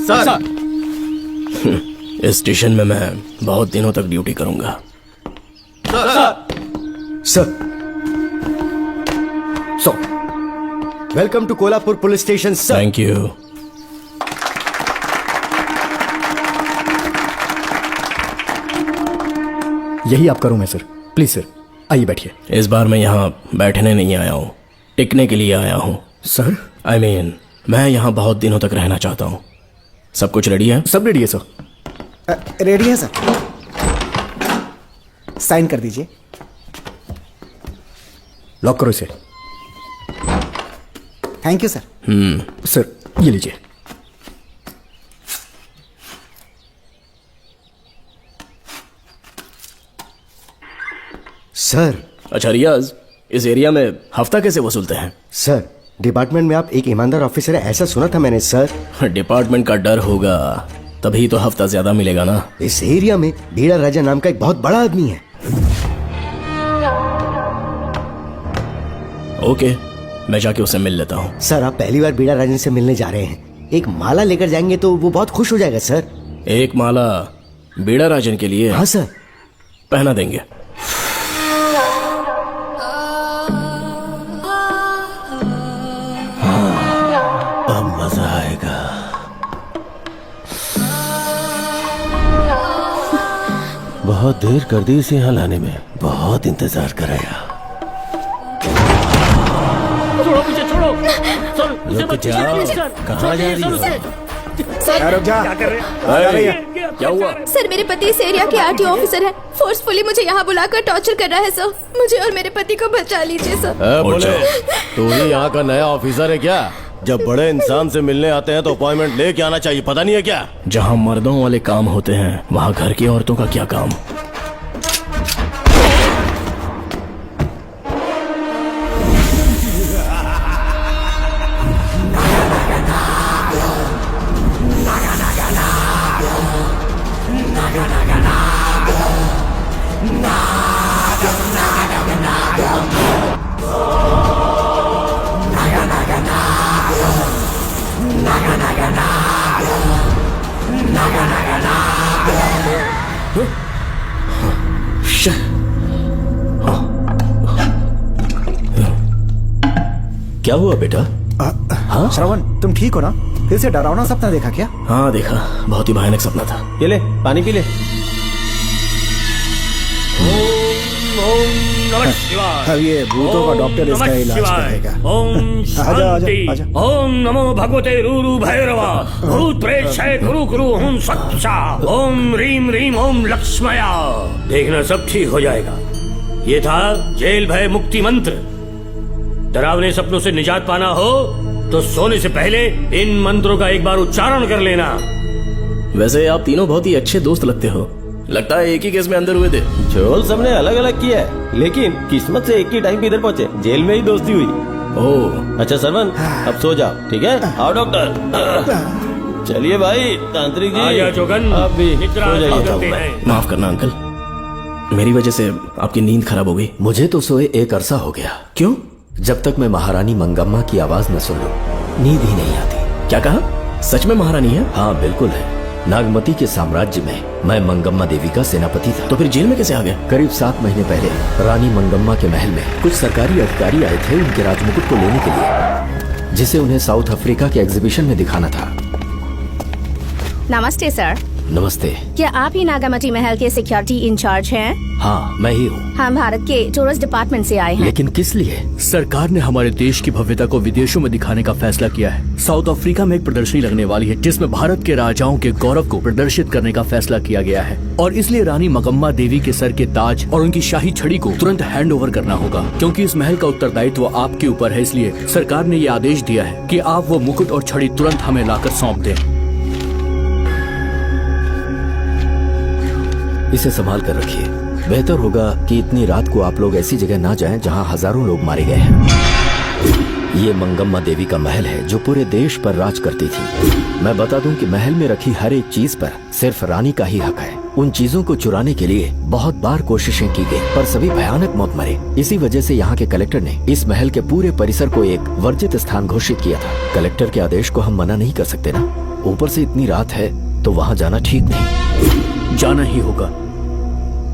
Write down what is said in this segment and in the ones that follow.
Sir. इस station में मैं बहुत दिनों तक ड्यूटी करूंगा। Sir welcome to Kolhapur police station sir. Thank you. यही आपका रूम है सर, प्लीज सर आइए बैठिए। इस बार मैं यहाँ बैठने नहीं आया हूँ, टिकने के लिए आया हूँ। सर I mean, मैं यहाँ बहुत दिनों तक रहना चाहता हूँ। सब कुछ रेडी है? सब रेडी है सर। रेडी है सर, साइन कर दीजिए। लॉक करो इसे। Thank you sir. सर ये लीजिए। सर अच्छा रियाज, इस एरिया में हफ्ता कैसे वसूलते हैं? सर डिपार्टमेंट में आप एक ईमानदार ऑफिसर है ऐसा सुना था मैंने सर। डिपार्टमेंट का डर होगा तभी तो हफ्ता ज्यादा मिलेगा ना। इस एरिया में भीड़ा राजा नाम का एक बहुत बड़ा आदमी है। ओके, मैं जाके उससे मिल लेता हूँ। सर आप पहली बार भीड़ा राजन से मिलने जा रहे हैं, एक माला लेकर जाएंगे तो वो बहुत खुश हो जाएगा सर। एक माला बीड़ा राजन के लिए? हाँ सर। पहना देंगे। अब मजा आएगा। बहुत देर कर दी इसे यहाँ लाने में, बहुत इंतजार कराया। रुक जाओ, कहाँ जा रही हो? रुक जा। क्या हुआ? सर मेरे पति इस एरिया के आरटीओ ऑफिसर हैं। फोर्सफुली मुझे यहाँ बुलाकर टॉर्चर कर रहा है सर। मुझे और मेरे पति को बचा लीजिए सर। बोले तू ही यहाँ का नया ऑफिसर है क्या? जब बड़े इंसान से मिलने आते हैं तो अपॉइंटमेंट लेके आना चाहिए, पता नहीं है क्या? जहाँ मर्दों वाले काम होते हैं वहाँ घर की औरतों का क्या काम? क्या हुआ बेटा? हाँ श्रवण, तुम ठीक हो ना? फिर से डरावना सपना देखा क्या? हाँ देखा, बहुत ही भयानक सपना था। ये ले पानी पी ले। अब ये भूतों का डॉक्टर इसका इलाज करेगा। ओम आजा आजा शांति। आजा। ओम नमो भगवते रूरु भैरवा भूत प्रेत शय गुरु गुरु ओम सच्चा ओम रीम रीम ओम लक्ष्मया। देखना सब ठीक हो जाएगा। ये था जेल भय मुक्ति मंत्र। डरावने सपनों से निजात पाना हो तो सोने से पहले इन मंत्रों का एक बार उच्चारण कर लेना। वैसे आप तीनों बहुत ही अच्छे दोस्त लगते हो। लगता है एक ही केस में अंदर हुए थे। झोल सबने अलग अलग किया है, लेकिन किस्मत से एक ही टाइम पे इधर पहुंचे, जेल में ही दोस्ती हुई। ओह अच्छा सरवन, अब सो जाओ, ठीक है? आओ डॉक्टर। चलिए भाई तांत्रिक जी, आजा जोगन, अब भी निद्रा सो जाइए। करते हैं। माफ करना अंकल, मेरी वजह से आपकी नींद खराब हो गई। मुझे तो सोए एक अरसा हो गया। क्यों? जब तक मैं महारानी मंगम्मा की आवाज न सुन लूं नींद ही नहीं आती। क्या कहा? सच में महारानी है? हाँ बिल्कुल है। नागमती के साम्राज्य में मैं मंगम्मा देवी का सेनापति था। तो फिर जेल में कैसे आ गए? करीब 7 महीने पहले रानी मंगम्मा के महल में कुछ सरकारी अधिकारी आए थे उनके राजमुकुट को लेने के लिए, जिसे उन्हें साउथ अफ्रीका के एग्जीबिशन में दिखाना था। नमस्ते सर। नमस्ते। क्या आप ही नागामती महल के सिक्योरिटी इंचार्ज हैं? हाँ मैं ही हूँ। हम भारत के टूरिस्ट डिपार्टमेंट से आए हैं। लेकिन किस लिए? सरकार ने हमारे देश की भव्यता को विदेशों में दिखाने का फैसला किया है। साउथ अफ्रीका में एक प्रदर्शनी लगने वाली है जिसमें भारत के राजाओं के गौरव को प्रदर्शित करने का फैसला किया गया है, और इसलिए रानी मंगम्मा देवी के सर के ताज और उनकी शाही छड़ी को तुरंत हैंड ओवर करना होगा। क्योंकि इस महल का उत्तरदायित्व आपके ऊपर है, इसलिए सरकार ने ये आदेश दिया है कि आप वो मुकुट और छड़ी तुरंत हमें लाकर सौंप दें। इसे संभाल कर रखिए। बेहतर होगा कि इतनी रात को आप लोग ऐसी जगह ना जाएं जहां हजारों लोग मारे गए हैं। ये मंगम्मा देवी का महल है जो पूरे देश पर राज करती थी। मैं बता दूं कि महल में रखी हर एक चीज पर सिर्फ रानी का ही हक है। उन चीजों को चुराने के लिए बहुत बार कोशिशें की गई, पर सभी भयानक मौत मरे। इसी वजह से यहाँ के कलेक्टर ने इस महल के पूरे परिसर को एक वर्जित स्थान घोषित किया था। कलेक्टर के आदेश को हम मना नहीं कर सकते ना। ऊपर से इतनी रात है तो वहाँ जाना ठीक नहीं। जाना ही होगा।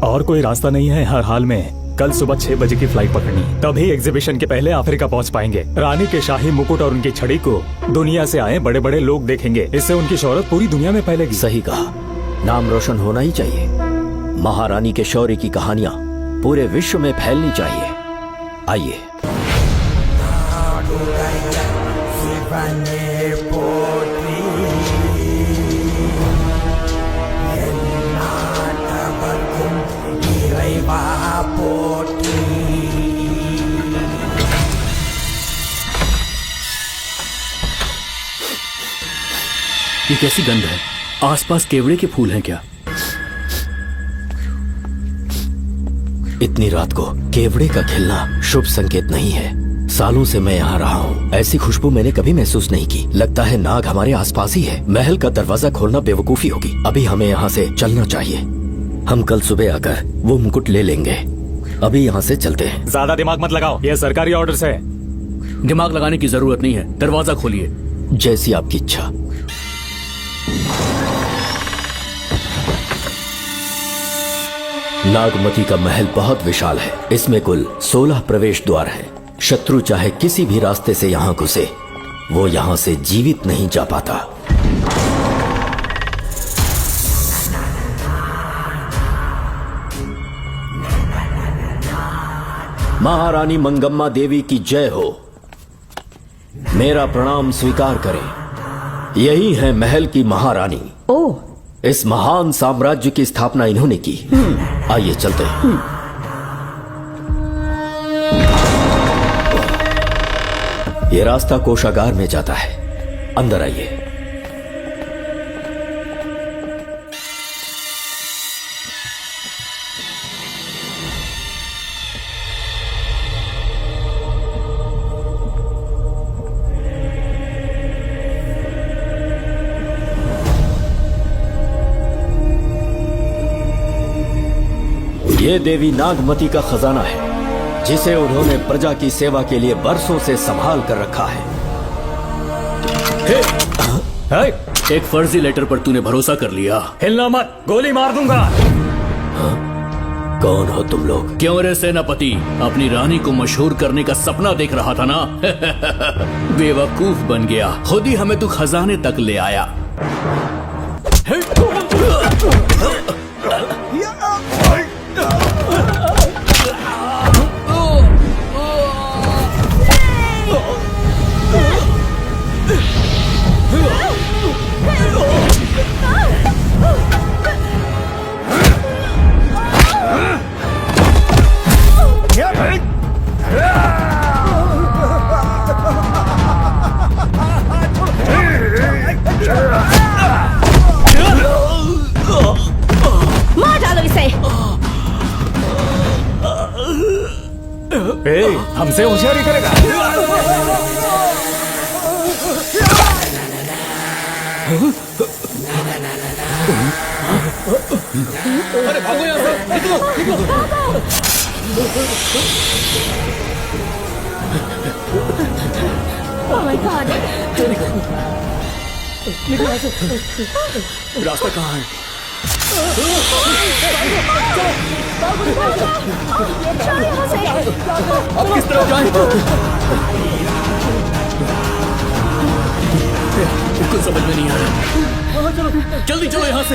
और कोई रास्ता नहीं है। हर हाल में कल सुबह 6 बजे की फ्लाइट पकड़नी, तभी एग्जीबिशन के पहले अफ्रीका पहुंच पाएंगे। रानी के शाही मुकुट और उनकी छड़ी को दुनिया से आए बड़े बड़े लोग देखेंगे। इससे उनकी शोहरत पूरी दुनिया में फैलेगी। सही कहा, नाम रोशन होना ही चाहिए। महारानी के शौर्य की कहानियां पूरे विश्व में फैलनी चाहिए। आइए। ये कैसी गंध है? आसपास केवड़े के फूल हैं क्या? इतनी रात को केवड़े का खिलना शुभ संकेत नहीं है। सालों से मैं यहाँ रहा हूँ, ऐसी खुशबू मैंने कभी महसूस नहीं की। लगता है नाग हमारे आसपास ही है। महल का दरवाजा खोलना बेवकूफी होगी। अभी हमें यहाँ से चलना चाहिए। हम कल सुबह आकर वो मुकुट ले लेंगे। अभी यहाँ से चलते हैं। ज्यादा दिमाग मत लगाओ, ये सरकारी ऑर्डर्स है। दिमाग लगाने की जरूरत नहीं है, दरवाजा खोलिए। जैसी आपकी इच्छा। नागमती का महल बहुत विशाल है। इसमें कुल 16 प्रवेश द्वार हैं। शत्रु चाहे किसी भी रास्ते से यहाँ घुसे, वो यहाँ से जीवित नहीं जा पाता। महारानी मंगम्मा देवी की जय हो। मेरा प्रणाम स्वीकार करें। यही है महल की महारानी। ओह, इस महान साम्राज्य की स्थापना इन्होंने की। आइए चलते हैं। ये रास्ता कोषागार में जाता है। अंदर आइए। ये देवी नागमती का खजाना है, जिसे उन्होंने प्रजा की सेवा के लिए बरसों से संभाल कर रखा है। एक फर्जी लेटर पर तूने भरोसा कर लिया। हिलना मत, गोली मार दूंगा। कौन हो तुम लोग? क्यों रे सेनापति, अपनी रानी को मशहूर करने का सपना देख रहा था ना? बेवकूफ बन गया। खुद ही हमें तू खजाने तक ले आया। मार डालो इसे। हमसे होशियारी करेगा। अरे भागो यहाँ से, निकलो, निकलो। Oh my God! रास्ता कहाँ है? अब किस तरफ जाएं? कुछ समझ में नहीं आ रहा। जल्दी चलो यहाँ से।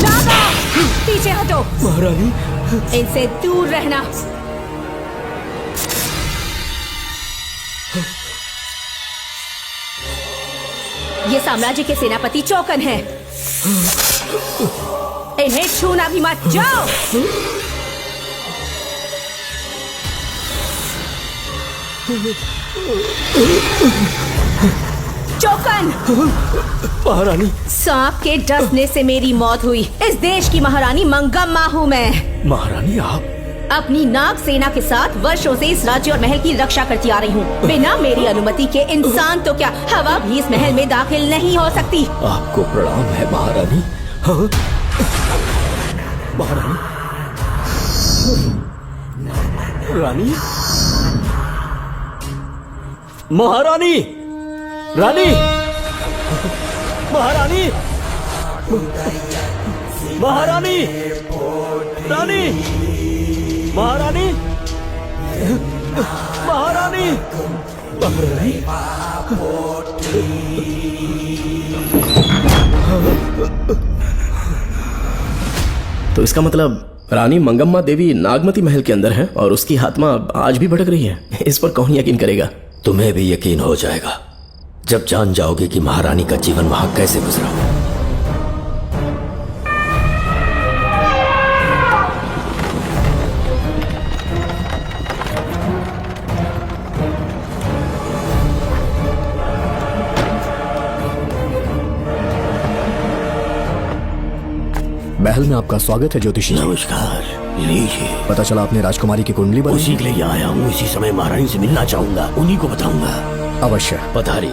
नागा, पीछे हटो। महारानी, इनसे दूर रहना। ये साम्राज्य के सेनापति चौकन हैं। इन्हें छूना भी मत। जाओ। चौकन। महारानी, सांप के डसने से मेरी मौत हुई। इस देश की महारानी मंगम्मा हूँ मैं। महारानी आप? अपनी नाग सेना के साथ वर्षों से इस राज्य और महल की रक्षा करती आ रही हूँ। बिना मेरी अनुमति के इंसान तो क्या हवा भी इस महल में दाखिल नहीं हो सकती। आपको प्रणाम है महारानी। हाँ? महारानी, रानी, महारानी, रानी, महारानी, महारानी, रानी, महारानी, महारानी, महारानी। तो इसका मतलब रानी मंगम्मा देवी नागमती महल के अंदर है और उसकी आत्मा आज भी भटक रही है। इस पर कौन यकीन करेगा? तुम्हें भी यकीन हो जाएगा जब जान जाओगे कि महारानी का जीवन वहां कैसे गुजरा। महल में आपका स्वागत है ज्योतिषी। नमस्कार, लीजिए। पता चला आपने राजकुमारी की कुंडली बनाई। उसी के लिए आया हूँ। इसी समय महारानी से मिलना चाहूंगा, उन्हीं को बताऊंगा। अवश्य। पधारी।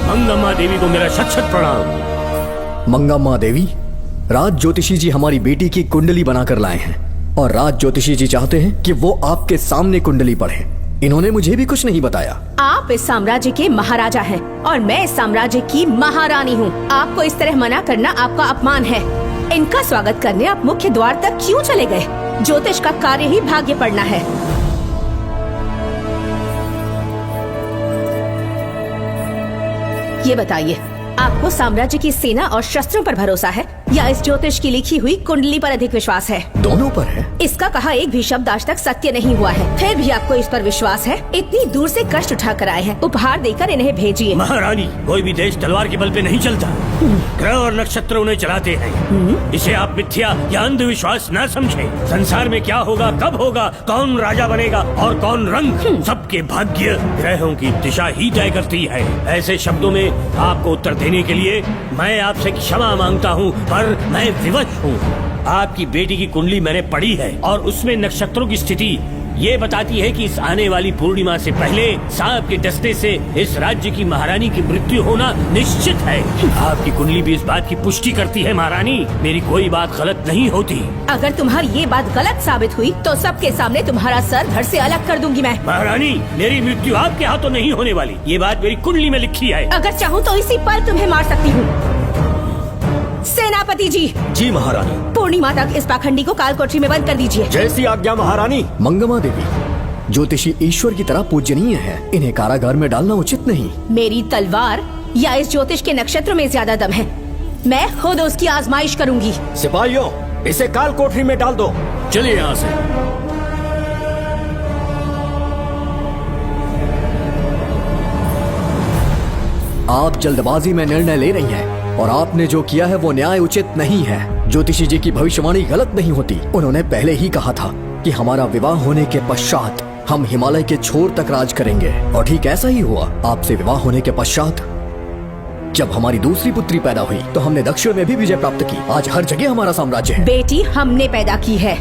मंगम्मा देवी को मेरा शत शत प्रणाम। मंगम्मा देवी, राज ज्योतिषी जी हमारी बेटी की कुंडली बनाकर लाए हैं और राज ज्योतिषी जी चाहते हैं कि वो आपके सामने कुंडली पढ़े। इन्होंने मुझे भी कुछ नहीं बताया। आप इस साम्राज्य के महाराजा हैं और मैं इस साम्राज्य की महारानी हूँ। आपको इस तरह मना करना आपका अपमान है। इनका स्वागत करने आप मुख्य द्वार तक क्यों चले गए? ज्योतिष का कार्य ही भाग्य पढ़ना है। ये बताइए, आपको साम्राज्य की सेना और शस्त्रों पर भरोसा है या इस ज्योतिष की लिखी हुई कुंडली पर अधिक विश्वास है? दोनों पर है। इसका कहा एक भी शब्द आज तक सत्य नहीं हुआ है, फिर भी आपको इस पर विश्वास है? इतनी दूर से कष्ट उठा कर आए हैं, उपहार देकर इन्हें भेजिए। महारानी, कोई भी देश तलवार के बल पे नहीं चलता, ग्रह और नक्षत्र उन्हें चलाते हैं। इसे आप मिथ्या या अंधविश्वास न समझें। संसार में क्या होगा, कब होगा, कौन राजा बनेगा और कौन रंग, सबके भाग्य ग्रहों की दिशा ही तय करती है। ऐसे शब्दों में आपको उत्तर देने के लिए मैं आपसे क्षमा मांगता हूँ, पर मैं विवश हूँ। आपकी बेटी की कुंडली मैंने पढ़ी है और उसमें नक्षत्रों की स्थिति ये बताती है कि इस आने वाली पूर्णिमा से पहले सांप के डसने से इस राज्य की महारानी की मृत्यु होना निश्चित है। आपकी कुंडली भी इस बात की पुष्टि करती है। महारानी, मेरी कोई बात गलत नहीं होती। अगर तुम्हारी ये बात गलत साबित हुई तो सबके सामने तुम्हारा सर धड़ से अलग कर दूंगी मैं। महारानी, मेरी मृत्यु आपके हाथों नहीं होने वाली, ये बात मेरी कुंडली में लिखी है। अगर चाहूँ तो इसी पल तुम्हें मार सकती हूँ। सेनापति जी। जी महारानी। पूर्णिमा तक इस पाखंडी को कालकोठरी में बंद कर दीजिए। जैसी आज्ञा महारानी। मंगम्मा देवी, ज्योतिषी ईश्वर की तरह पूजनीय है, इन्हें कारागार में डालना उचित नहीं। मेरी तलवार या इस ज्योतिष के नक्षत्र में ज्यादा दम है? मैं खुद उसकी आजमाइश करूंगी। सिपाहियों, इसे काल कोठरी में डाल दो। चलिए यहाँ से। आप जल्दबाजी में निर्णय ले रही हैं और आपने जो किया है वो न्याय उचित नहीं है। ज्योतिषी जी की भविष्यवाणी गलत नहीं होती। उन्होंने पहले ही कहा था कि हमारा विवाह होने के पश्चात हम हिमालय के छोर तक राज करेंगे और ठीक ऐसा ही हुआ। आपसे विवाह होने के पश्चात जब हमारी दूसरी पुत्री पैदा हुई तो हमने दक्षिण में भी विजय प्राप्त की। आज हर जगह हमारा साम्राज्य है। बेटी हमने पैदा की है।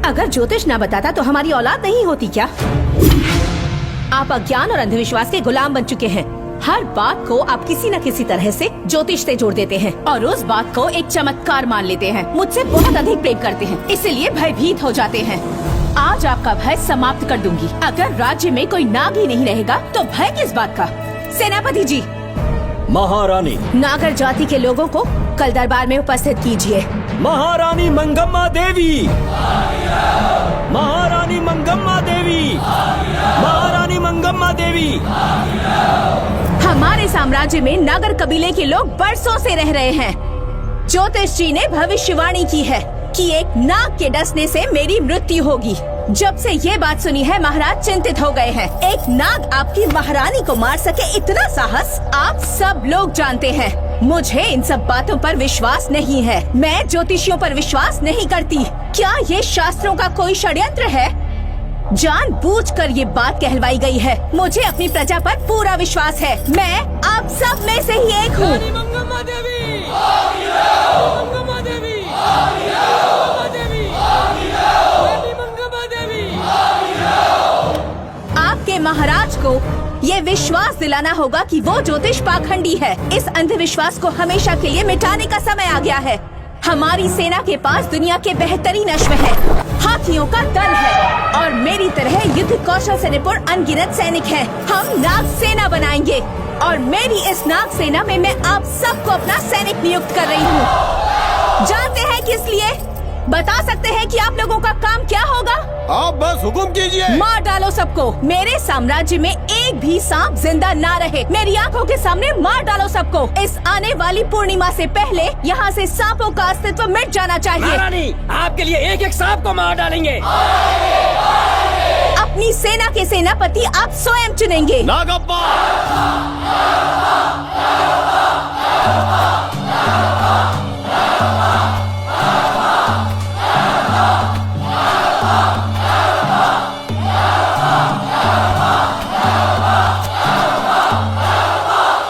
अगर ज्योतिष ना बताता तो हमारी औलाद नहीं होती क्या? आप अज्ञान और अंधविश्वास के गुलाम बन चुके हैं। हर बात को आप किसी न किसी तरह से ज्योतिष से जोड़ देते हैं और उस बात को एक चमत्कार मान लेते हैं। मुझसे बहुत अधिक प्रेम करते हैं, इसलिए भयभीत हो जाते हैं। आज आपका भय समाप्त कर दूंगी। अगर राज्य में कोई नाग ही नहीं रहेगा तो भय किस बात का? सेनापति जी। महारानी। नागर जाति के लोगों को कल दरबार में उपस्थित कीजिए। महारानी मंगम्मा देवी। महारानी मंगम्मा देवी। महारानी मंगम्मा देवी। हमारे साम्राज्य में नागर कबीले के लोग बरसों से रह रहे हैं। ज्योतिष जी ने भविष्यवाणी की है कि एक नाग के डसने से मेरी मृत्यु होगी। जब से ये बात सुनी है महाराज चिंतित हो गए हैं। एक नाग आपकी महारानी को मार सके इतना साहस आप सब लोग जानते हैं। मुझे इन सब बातों पर विश्वास नहीं है। मैं ज्योतिषियों पर विश्वास नहीं करती। क्या ये शास्त्रों का कोई षड्यंत्र है? जानबूझकर ये बात कहलवाई गई है। मुझे अपनी प्रजा पर पूरा विश्वास है। मैं आप सब में से ही एक हूँ। आपके महाराज को ये विश्वास दिलाना होगा कि वो ज्योतिष पाखंडी है। इस अंधविश्वास को हमेशा के लिए मिटाने का समय आ गया है। हमारी सेना के पास दुनिया के बेहतरीन अश्व है, हाथियों का दल है और मेरी तरह युद्ध कौशल से निपुण अनगिनत सैनिक हैं। हम नाग सेना बनाएंगे और मेरी इस नाग सेना में मैं आप सबको अपना सैनिक नियुक्त कर रही हूँ। जानते हैं किस लिए? बता सकते हैं कि आप लोगों का काम क्या होगा? आप बस हुक्म कीजिए। मार डालो सबको। मेरे साम्राज्य में एक भी सांप जिंदा ना रहे। मेरी आंखों के सामने मार डालो सबको। इस आने वाली पूर्णिमा से पहले यहाँ से सांपों का अस्तित्व मिट जाना चाहिए। महारानी, आपके लिए एक एक सांप को मार डालेंगे। अपनी सेना के सेनापति आप स्वयं चुनेंगे। नागप्पा।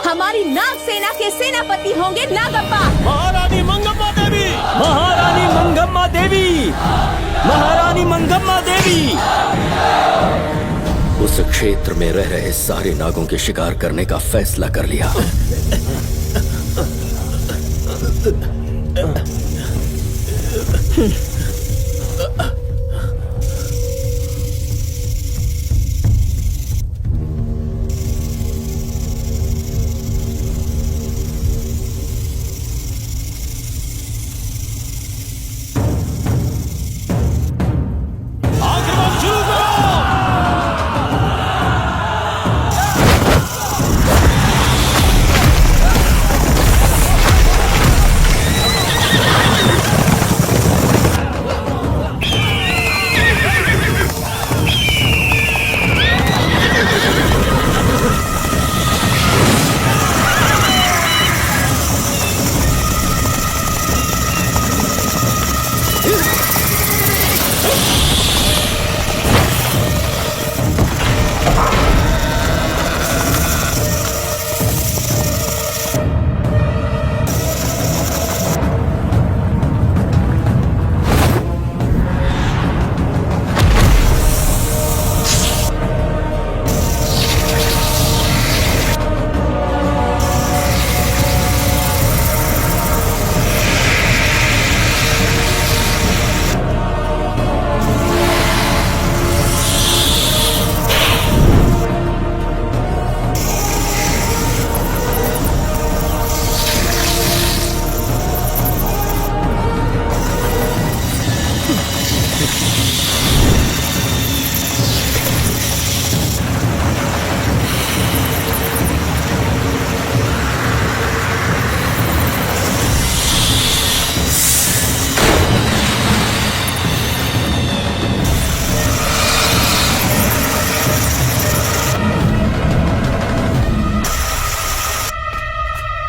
हमारी नाग सेना के सेनापति होंगे नागप्पा। महारानी मंगम्मा देवी। महारानी मंगम्मा देवी, महारानी मंगम्मा देवी। उस क्षेत्र में रह रहे सारे नागों के शिकार करने का फैसला कर लिया।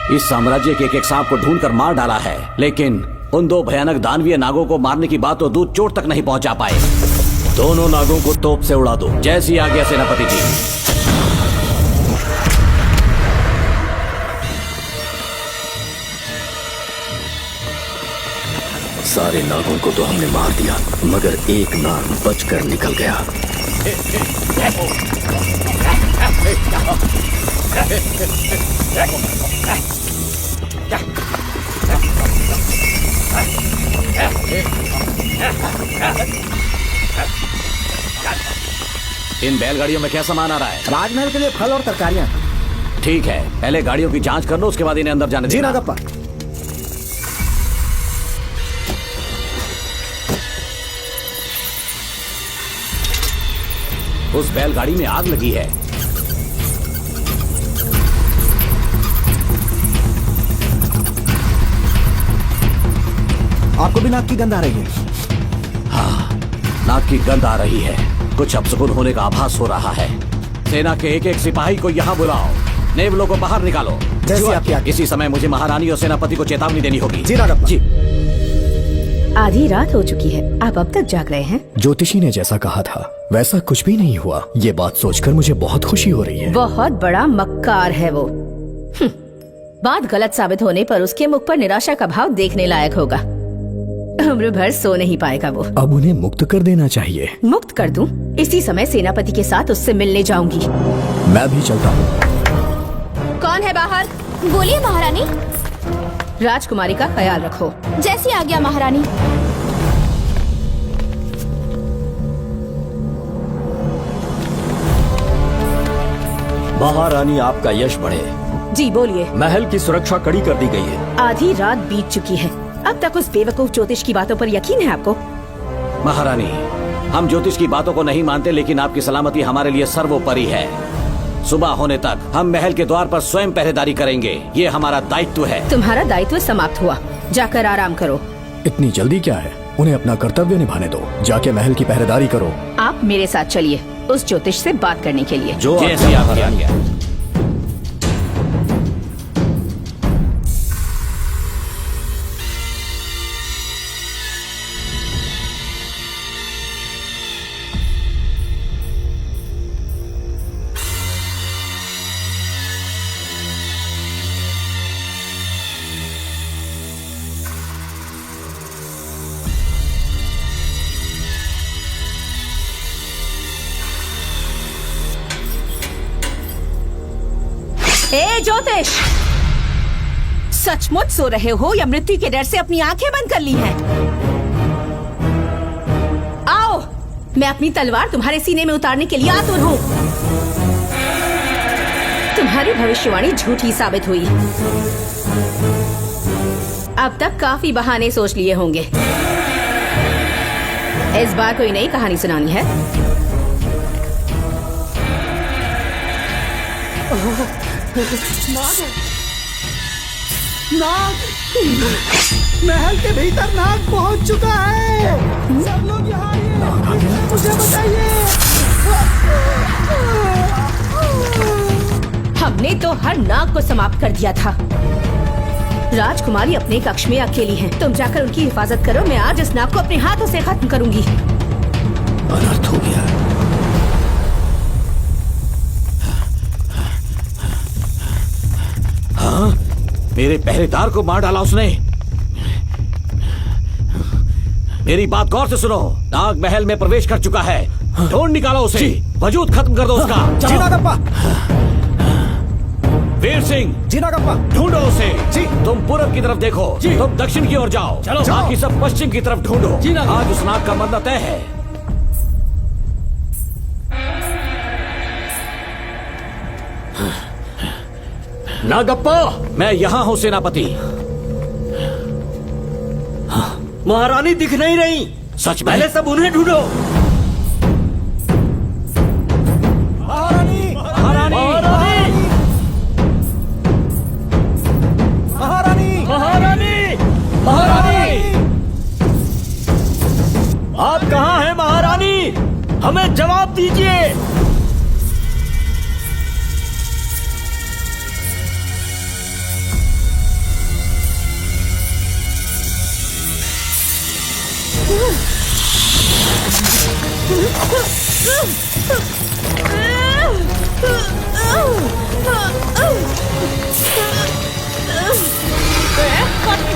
इस साम्राज्य के एक सांप को ढूंढकर मार डाला है, लेकिन उन दो भयानक दानवीय नागों को मारने की बात तो दूध चोट तक नहीं पहुंचा पाए। दोनों नागों को तोप से उड़ा दो। जैसी आज्ञा सेनापति जी। सारे नागों को तो हमने मार दिया, मगर एक नाग बचकर निकल गया। इन बैलगाड़ियों में क्या सामान आ रहा है? राजमहल के लिए फल और तरकारियां। ठीक है, पहले गाड़ियों की जांच कर लो, उसके बाद इन्हें अंदर जाने जी देना। नागप्पा। उस बैलगाड़ी में आग लगी है। आपको भी नाक की गंध आ रही है? हाँ, नाक की गंध आ रही है। कुछ अपशकुन होने का आभास हो रहा है। सेना के एक एक सिपाही को यहाँ बुलाओ। नेवलों को बाहर निकालो। जैसी आपकी आज्ञा। इसी समय मुझे महारानी और सेनापति को चेतावनी देनी होगी। जी नागप्पा। जी। आधी रात हो चुकी है, आप अब तक जाग रहे हैं। ज्योतिषी ने जैसा कहा था वैसा कुछ भी नहीं हुआ। ये बात सोचकर मुझे बहुत खुशी हो रही है। बहुत बड़ा मक्कार है वो। बात गलत साबित होने पर उसके मुख पर निराशा का भाव देखने लायक होगा। उम्र भर सो नहीं पाएगा वो। अब उन्हें मुक्त कर देना चाहिए। मुक्त कर दूं? इसी समय सेनापति के साथ उससे मिलने जाऊंगी। मैं भी चलता हूँ। कौन है बाहर? बोलिए महारानी। राजकुमारी का ख्याल रखो। जैसी आज्ञा महारानी। महारानी, आपका यश बढ़े। जी बोलिए। महल की सुरक्षा कड़ी कर दी गई है। आधी रात बीत चुकी है, अब तक उस बेवकूफ ज्योतिष की बातों पर यकीन है आपको? महारानी, हम ज्योतिष की बातों को नहीं मानते, लेकिन आपकी सलामती हमारे लिए सर्वोपरि है। सुबह होने तक हम महल के द्वार पर स्वयं पहरेदारी करेंगे, ये हमारा दायित्व है। तुम्हारा दायित्व समाप्त हुआ, जाकर आराम करो। इतनी जल्दी क्या है? उन्हें अपना कर्तव्य निभाने दो। जाके महल की पहरेदारी करो। आप मेरे साथ चलिए उस ज्योतिष से बात करने के लिए। जो जैसी आपकी आज्ञा। ए ज्योतिष, सचमुच सो रहे हो या मृत्यु के डर से अपनी आंखें बंद कर ली हैं? आओ, मैं अपनी तलवार तुम्हारे सीने में उतारने के लिए आतुर हूँ। तुम्हारी भविष्यवाणी झूठी साबित हुई। अब तक काफी बहाने सोच लिए होंगे। इस बार कोई नई कहानी सुनानी है? नाग! महल के भीतर नाग पहुंच चुका है। सब लोग यहाँ आइए, मुझे बताइए। हमने तो हर नाग को समाप्त कर दिया था। राजकुमारी अपने कक्ष में अकेली हैं। तुम जाकर उनकी हिफाजत करो। मैं आज इस नाग को अपने हाथों से खत्म करूंगी। अनर्थ हो गया। हाँ, मेरे पहरेदार को मार डाला उसने। मेरी बात गौर से सुनो। नाग महल में प्रवेश कर चुका है। ढूंढ निकालो उसे। वजूद खत्म कर दो उसका। जी नागप्पा। वीर सिंह, जी नागप्पा। ढूंढो उसे। जी। तुम पूरब की तरफ देखो। जी। तुम दक्षिण की ओर जाओ। चलो। बाकी सब पश्चिम की तरफ ढूंढो। जी नाग। आज उस नाग का मरना तय है। नागप्पा, मैं यहाँ हूँ सेनापति। महारानी दिख नहीं रही। सच में? पहले सब उन्हें ढूंढो। महारानी! महारानी! महारानी! महारानी, महारानी, आप कहाँ हैं महारानी? हमें जवाब दीजिए।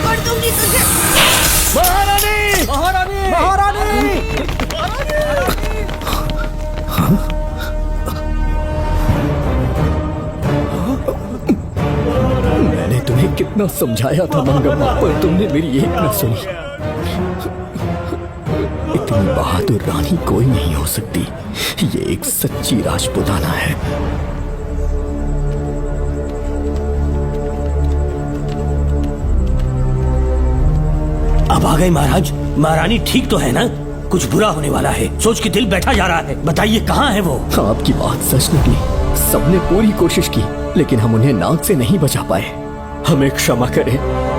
कर दूंगी तुझे। महारानी, महारानी, महारानी! मैंने तुम्हें कितना समझाया था मंगम्मा, पर तुमने मेरी एक न सुनी। इतनी बहादुर रानी कोई नहीं हो सकती। ये एक सच्ची राजपुताना है। अब आ गए महाराज। महारानी ठीक तो है ना? कुछ बुरा होने वाला है, सोच के दिल बैठा जा रहा है। बताइए कहाँ है वो? आपकी बात सच निकली। सबने पूरी कोशिश की, लेकिन हम उन्हें नाग से नहीं बचा पाए। हमें क्षमा करें,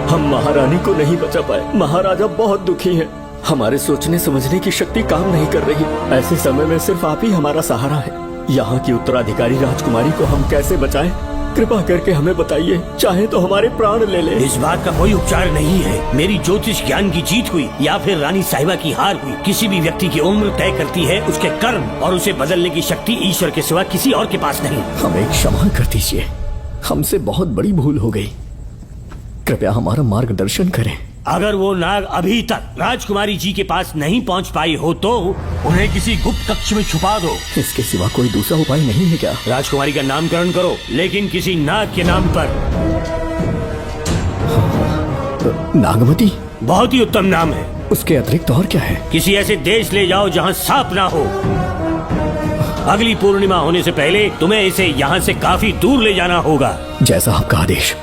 हम महारानी को नहीं बचा पाए। महाराजा बहुत दुखी हैं। हमारे सोचने समझने की शक्ति काम नहीं कर रही। ऐसे समय में सिर्फ आप ही हमारा सहारा है। यहाँ की उत्तराधिकारी राजकुमारी को हम कैसे बचाएं? कृपा करके हमें बताइए, चाहे तो हमारे प्राण ले ले। इस बात का कोई उपचार नहीं है। मेरी ज्योतिष ज्ञान की जीत हुई या फिर रानी साहिबा की हार हुई, किसी भी व्यक्ति की उम्र तय करती है उसके कर्म, और उसे बदलने की शक्ति ईश्वर के सिवा किसी और के पास नहीं। हमें क्षमा कर दीजिए, हमसे बहुत बड़ी भूल हो गई। कृपया हमारा मार्गदर्शन करें। अगर वो नाग अभी तक राजकुमारी जी के पास नहीं पहुंच पाई हो तो उन्हें किसी गुप्त कक्ष में छुपा दो। इसके सिवा कोई दूसरा उपाय नहीं है क्या? राजकुमारी का नामकरण करो, लेकिन किसी नाग के नाम पर। नागमती बहुत ही उत्तम नाम है। उसके अतिरिक्त और क्या है? किसी ऐसे देश ले जाओ जहाँ सांप ना हो। अगली पूर्णिमा होने से पहले तुम्हें इसे यहाँ से काफी दूर ले जाना होगा। जैसा आपका आदेश।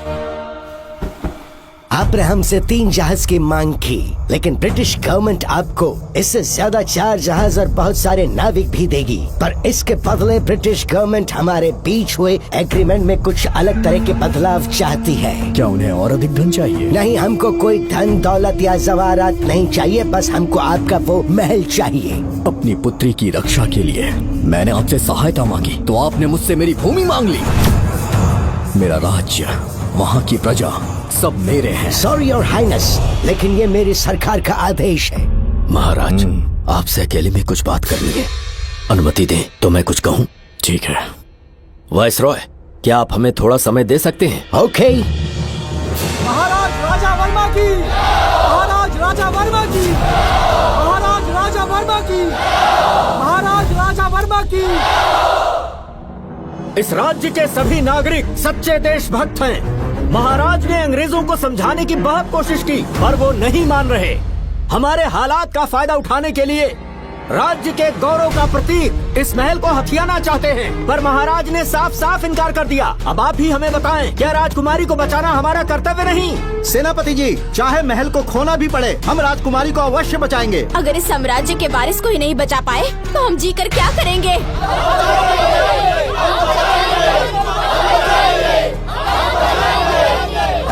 आपने हमसे 3 जहाज की मांग की, लेकिन ब्रिटिश गवर्नमेंट आपको इससे ज्यादा 4 जहाज और बहुत सारे नाविक भी देगी। पर इसके बदले ब्रिटिश गवर्नमेंट हमारे बीच हुए एग्रीमेंट में कुछ अलग तरह के बदलाव चाहती है। क्या उन्हें और अधिक धन चाहिए? नहीं, हमको कोई धन दौलत या जवाहरात नहीं चाहिए, बस हमको आपका वो महल चाहिए। अपनी पुत्री की रक्षा के लिए मैंने आपसे सहायता मांगी तो आपने मुझसे मेरी भूमि मांग ली। मेरा राज्य, वहाँ की प्रजा सब मेरे हैं। सॉरी योर हाइनेस, लेकिन ये मेरी सरकार का आदेश है। महाराज, आपसे अकेले में कुछ बात करनी है, अनुमति दें तो मैं कुछ कहूँ? ठीक है। वाइसरॉय, क्या आप हमें थोड़ा समय दे सकते हैं? ओके। महाराज राजा वर्मा की, महाराज राजा वर्मा की, महाराज राजा वर्मा की, महाराज राजा वर्मा की। इस राज्य के सभी नागरिक सच्चे देशभक्त हैं। महाराज ने अंग्रेजों को समझाने की बहुत कोशिश की, पर वो नहीं मान रहे। हमारे हालात का फायदा उठाने के लिए राज्य के गौरव का प्रतीक इस महल को हथियाना चाहते हैं, पर महाराज ने साफ साफ इनकार कर दिया। अब आप ही हमें बताएं, क्या राजकुमारी को बचाना हमारा कर्तव्य नहीं? सेनापति जी, चाहे महल को खोना भी पड़े, हम राजकुमारी को अवश्य बचाएंगे। अगर इस साम्राज्य के वारिस को ही नहीं बचा पाए तो हम जीकर क्या करेंगे?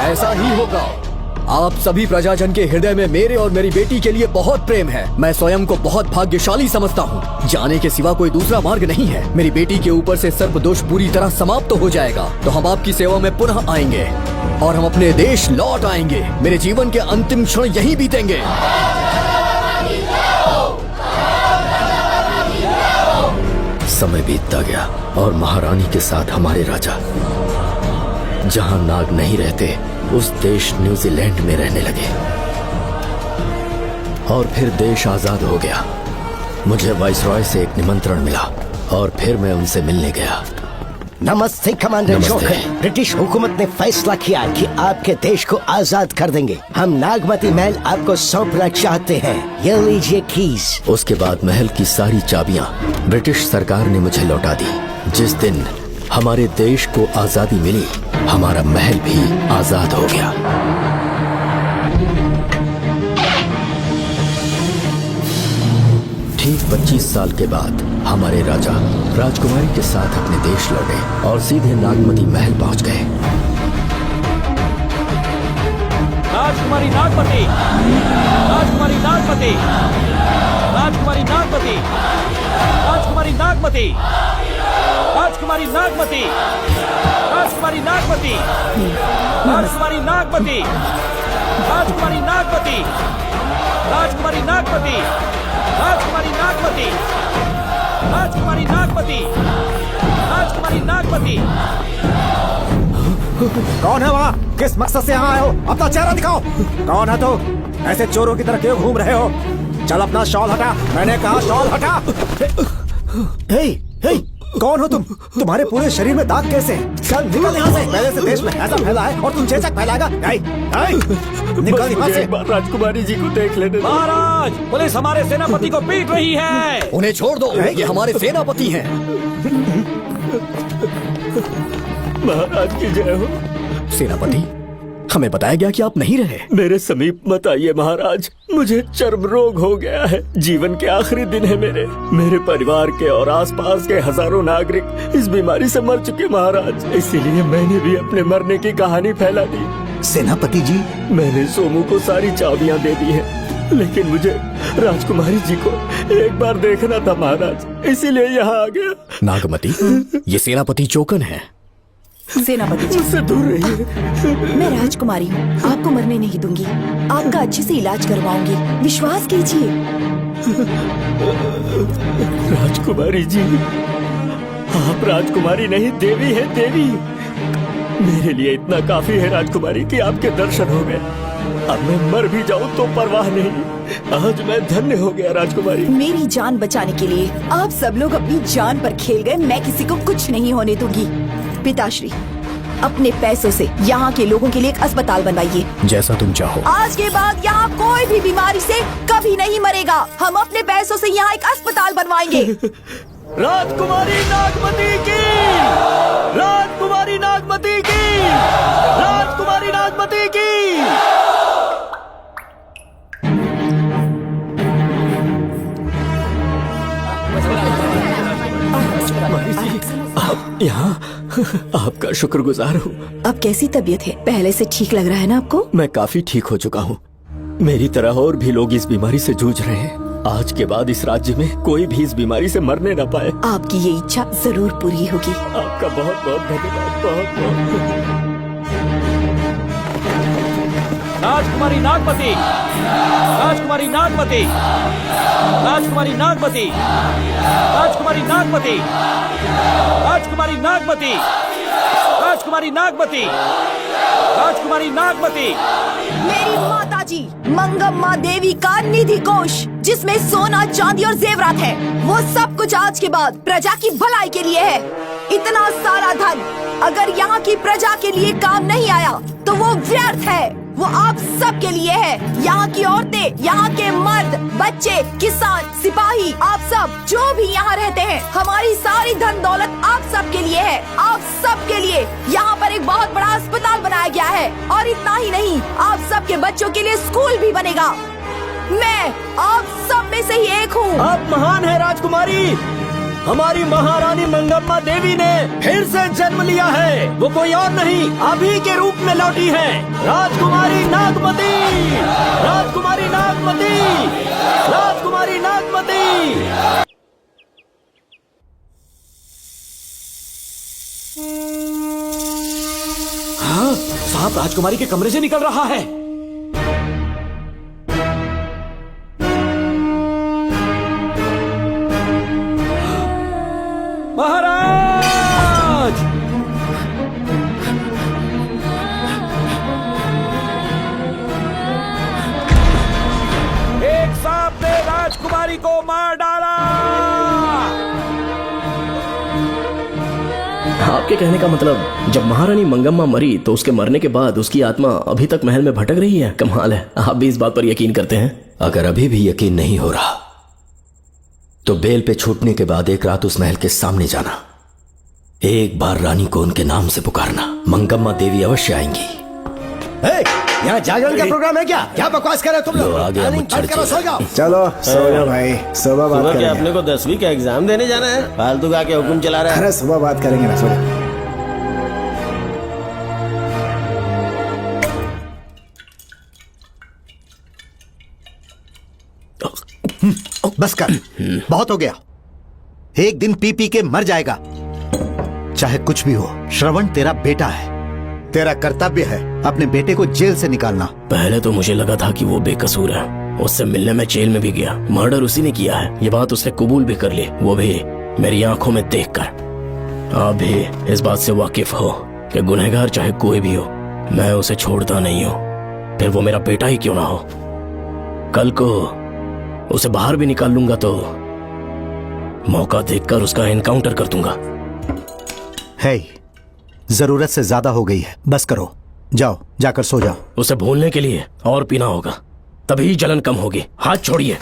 ऐसा ही होगा। आप सभी प्रजाजन के हृदय में मेरे और मेरी बेटी के लिए बहुत प्रेम है। मैं स्वयं को बहुत भाग्यशाली समझता हूँ। जाने के सिवा कोई दूसरा मार्ग नहीं है। मेरी बेटी के ऊपर से सर्पदोष पूरी तरह समाप्त हो जाएगा तो हम आपकी सेवा में पुनः आएंगे और हम अपने देश लौट आएंगे। मेरे जीवन के अंतिम क्षण यहीं बीतेंगे। समय बीतता गया और महारानी के साथ हमारे राजा जहां नाग नहीं रहते उस देश न्यूजीलैंड में रहने लगे और फिर देश आजाद हो गया। मुझे वाइसरॉय से एक निमंत्रण मिला और फिर मैं उनसे मिलने गया। नमस्ते कमांडर जोकर। ब्रिटिश हुकूमत ने फैसला किया कि आपके देश को आजाद कर देंगे। हम नागमती महल आपको सौंपना चाहते हैं। ये लीजिए कीज। उसके बाद महल की सारी चाबियां ब्रिटिश सरकार ने मुझे लौटा दी। जिस दिन हमारे देश को आजादी मिली, हमारा महल भी आजाद हो गया। ठीक 25 साल के बाद हमारे राजा राजकुमारी के साथ अपने देश लौटे और सीधे नागमती महल पहुंच गए। राजकुमारी नागमती, राजकुमारी नागमती, राजकुमारी नागमती, राजकुमारी नागमती, राजकुमारी नागमती, राजकुमारी नागमती, राजकुमारी नागमती, राजकुमारी नागमती, राजकुमारी नागमती, राजकुमारी नागमती, राजकुमारी नागमती, राजकुमारी नागमती। कौन है वहाँ? किस मकसद से यहाँ आए हो? अपना चेहरा दिखाओ। कौन है तो? ऐसे चोरों की तरह क्यों घूम रहे हो? चल अपना शॉल हटा। मैंने कहा शॉल हटा। हे, हे, कौन हो तुम? तुम्हारे पूरे शरीर में दाग कैसे? चल निकल यहाँ से। पहले से देश में ऐसा फैला है और तुम चेचक फैलाएगा? निकल यहाँ से। राजकुमारी जी को देख लेने दो। महाराज, पुलिस हमारे सेनापति को पीट रही है। उन्हें छोड़ दो, ये हमारे सेनापति हैं। महाराज की जय हो। सेनापति, हमें बताया गया कि आप नहीं रहे। मेरे समीप मत आइए महाराज, मुझे चर्म रोग हो गया है। जीवन के आखिरी दिन है मेरे परिवार के और आसपास के हजारों नागरिक इस बीमारी से मर चुके महाराज। इसीलिए मैंने भी अपने मरने की कहानी फैला दी। सेनापति जी, मैंने सोमू को सारी चाबियां दे दी हैं, लेकिन मुझे राजकुमारी जी को एक बार देखना था महाराज, इसीलिए यहाँ आ गया। नागमती, ये सेनापति चोकन है। सेनापति जी, मुझसे दूर रहिए। मैं राजकुमारी हूँ, आपको मरने नहीं दूंगी। आपका अच्छे से इलाज करवाऊंगी, विश्वास कीजिए। राजकुमारी जी, आप राजकुमारी नहीं देवी है, देवी। मेरे लिए इतना काफी है राजकुमारी कि आपके दर्शन हो गए। अब मैं मर भी जाऊं तो परवाह नहीं। आज मैं धन्य हो गया राजकुमारी। मेरी जान बचाने के लिए आप सब लोग अपनी जान पर खेल गए। मैं किसी को कुछ नहीं होने दूंगी। पिताश्री, अपने पैसों से यहाँ के लोगों के लिए एक अस्पताल बनवाइए। जैसा तुम चाहो। आज के बाद यहाँ कोई भी बीमारी से कभी नहीं मरेगा। हम अपने पैसों से यहाँ एक अस्पताल बनवाएंगे। राजकुमारी नागमती की, राजकुमारी नागमती की, राजकुमारी नागमती की। आप यहाँ, आपका शुक्रगुजार हूँ। अब कैसी तबीयत है? पहले से ठीक लग रहा है ना आपको? मैं काफी ठीक हो चुका हूँ। मेरी तरह और भी लोग इस बीमारी से जूझ रहे हैं। आज के बाद इस राज्य में कोई भी इस बीमारी से मरने न पाए। आपकी ये इच्छा जरूर पूरी होगी। आपका बहुत बहुत धन्यवाद, बहुत बहुत। राजकुमारी नागमती, राजकुमारी नागमती, राजकुमारी नागमती, राजकुमारी नागमती, राजकुमारी नागमती, राजकुमारी नागमती, राजकुमारी नागमती। मेरी माताजी मंगम्मा देवी का निधि कोष, जिसमें सोना, चांदी और जेवरात है, वो सब कुछ आज के बाद प्रजा की भलाई के लिए है। इतना सारा धन अगर यहाँ की प्रजा के लिए काम नहीं आया तो वो व्यर्थ है। वो आप सब के लिए है। यहाँ की औरतें, यहाँ के मर्द, बच्चे, किसान, सिपाही, आप सब जो भी यहाँ रहते हैं, हमारी सारी धन दौलत आप सब के लिए है। आप सब के लिए यहाँ पर एक बहुत बड़ा अस्पताल बनाया गया है। और इतना ही नहीं, आप सब के बच्चों के लिए स्कूल भी बनेगा। मैं आप सब में से ही एक हूँ। आप महान है राजकुमारी। हमारी महारानी मंगम्मा देवी ने फिर से जन्म लिया है। वो कोई और नहीं, अभी के रूप में लौटी है। राजकुमारी नागमती, राजकुमारी नागमती, राजकुमारी नागमती। हाँ, साहब राजकुमारी के कमरे से निकल रहा है। महाराज! एक सांप ने राजकुमारी को मार डाला। आपके कहने का मतलब जब महारानी मंगम्मा मरी तो उसके मरने के बाद उसकी आत्मा अभी तक महल में भटक रही है? कमाल है, आप भी इस बात पर यकीन करते हैं? अगर अभी भी यकीन नहीं हो रहा तो बेल पे छूटने के बाद एक रात उस महल के सामने जाना, एक बार रानी को उनके नाम से पुकारना। मंगम्मा देवी अवश्य आएंगी। यहाँ जागरण का प्रोग्राम है क्या? क्या बकवास कर रहे हो तुम लोग? आ गया मुच्छर करो, सो जाओ। चलो सो जाओ भाई, सुबह बात करेंगे। अपने को 10वीं का एग्जाम देने जाना है, फालतू का क्या हुक्म चला रहा है? अरे सुबह बात करेंगे ना, सो जाओ। बस कर, बहुत हो गया। एक दिन पी पी के मर जाएगा। चाहे कुछ भी हो, श्रवण तेरा बेटा है। तेरा कर्तव्य है अपने बेटे को जेल से निकालना। पहले तो मुझे लगा था कि वो बेकसूर है, उससे मिलने में जेल में भी गया। मर्डर उसी ने किया है, ये बात उसने कबूल भी कर ली, वो भी मेरी आंखों में देखकर। आप भी इस बात से वाकिफ हो कि गुनहगार चाहे कोई भी हो, मैं उसे छोड़ता नहीं हूँ, फिर वो मेरा बेटा ही क्यों ना हो। कल को उसे बाहर भी निकाल लूंगा तो मौका देखकर उसका एनकाउंटर कर दूंगा। है, जरूरत से ज्यादा हो गई है, बस करो, जाओ जाकर सो जाओ। उसे भूलने के लिए और पीना होगा, तभी जलन कम होगी। हाथ छोड़िए।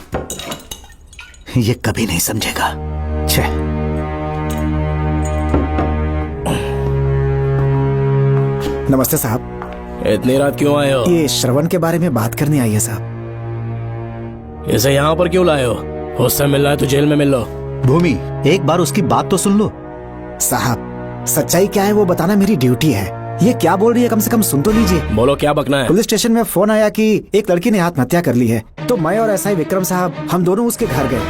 ये कभी नहीं समझेगा। छे। नमस्ते साहब। इतनी रात क्यों आए हो? ये श्रवण के बारे में बात करने आई है साहब। इसे यहाँ पर क्यों लाए हो? उससे मिलना है तो जेल में मिल लो। भूमि, एक बार उसकी बात तो सुन लो। साहब, सच्चाई क्या है वो बताना मेरी ड्यूटी है। ये क्या बोल रही है, कम से कम सुन तो लीजिए। बोलो, क्या बकना है? पुलिस स्टेशन में फोन आया कि एक लड़की ने आत्महत्या कर ली है, तो मैं और एसआई विक्रम साहब हम दोनों उसके घर गए।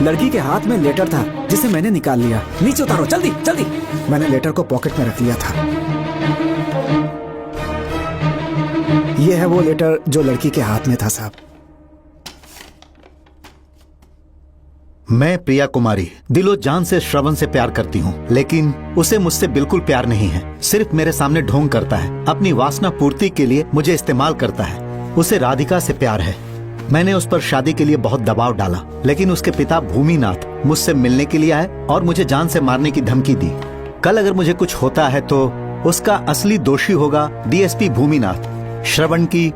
लड़की के हाथ में लेटर था जिसे मैंने निकाल लिया। नीचे उतारो जल्दी जल्दी। मैंने लेटर को पॉकेट में रख लिया था। ये है वो लेटर जो लड़की के हाथ में था साहब। मैं प्रिया कुमारी दिलो जान से श्रवण से प्यार करती हूँ, लेकिन उसे मुझसे बिल्कुल प्यार नहीं है। सिर्फ मेरे सामने ढोंग करता है, अपनी वासना पूर्ति के लिए मुझे इस्तेमाल करता है। उसे राधिका से प्यार है। मैंने उस पर शादी के लिए बहुत दबाव डाला, लेकिन उसके पिता भूमिनाथ मुझसे मिलने के लिए आए और मुझे जान से मारने की धमकी दी। कल अगर मुझे कुछ होता है तो उसका असली दोषी होगा डीएसपी भूमिनाथ। श्रवण की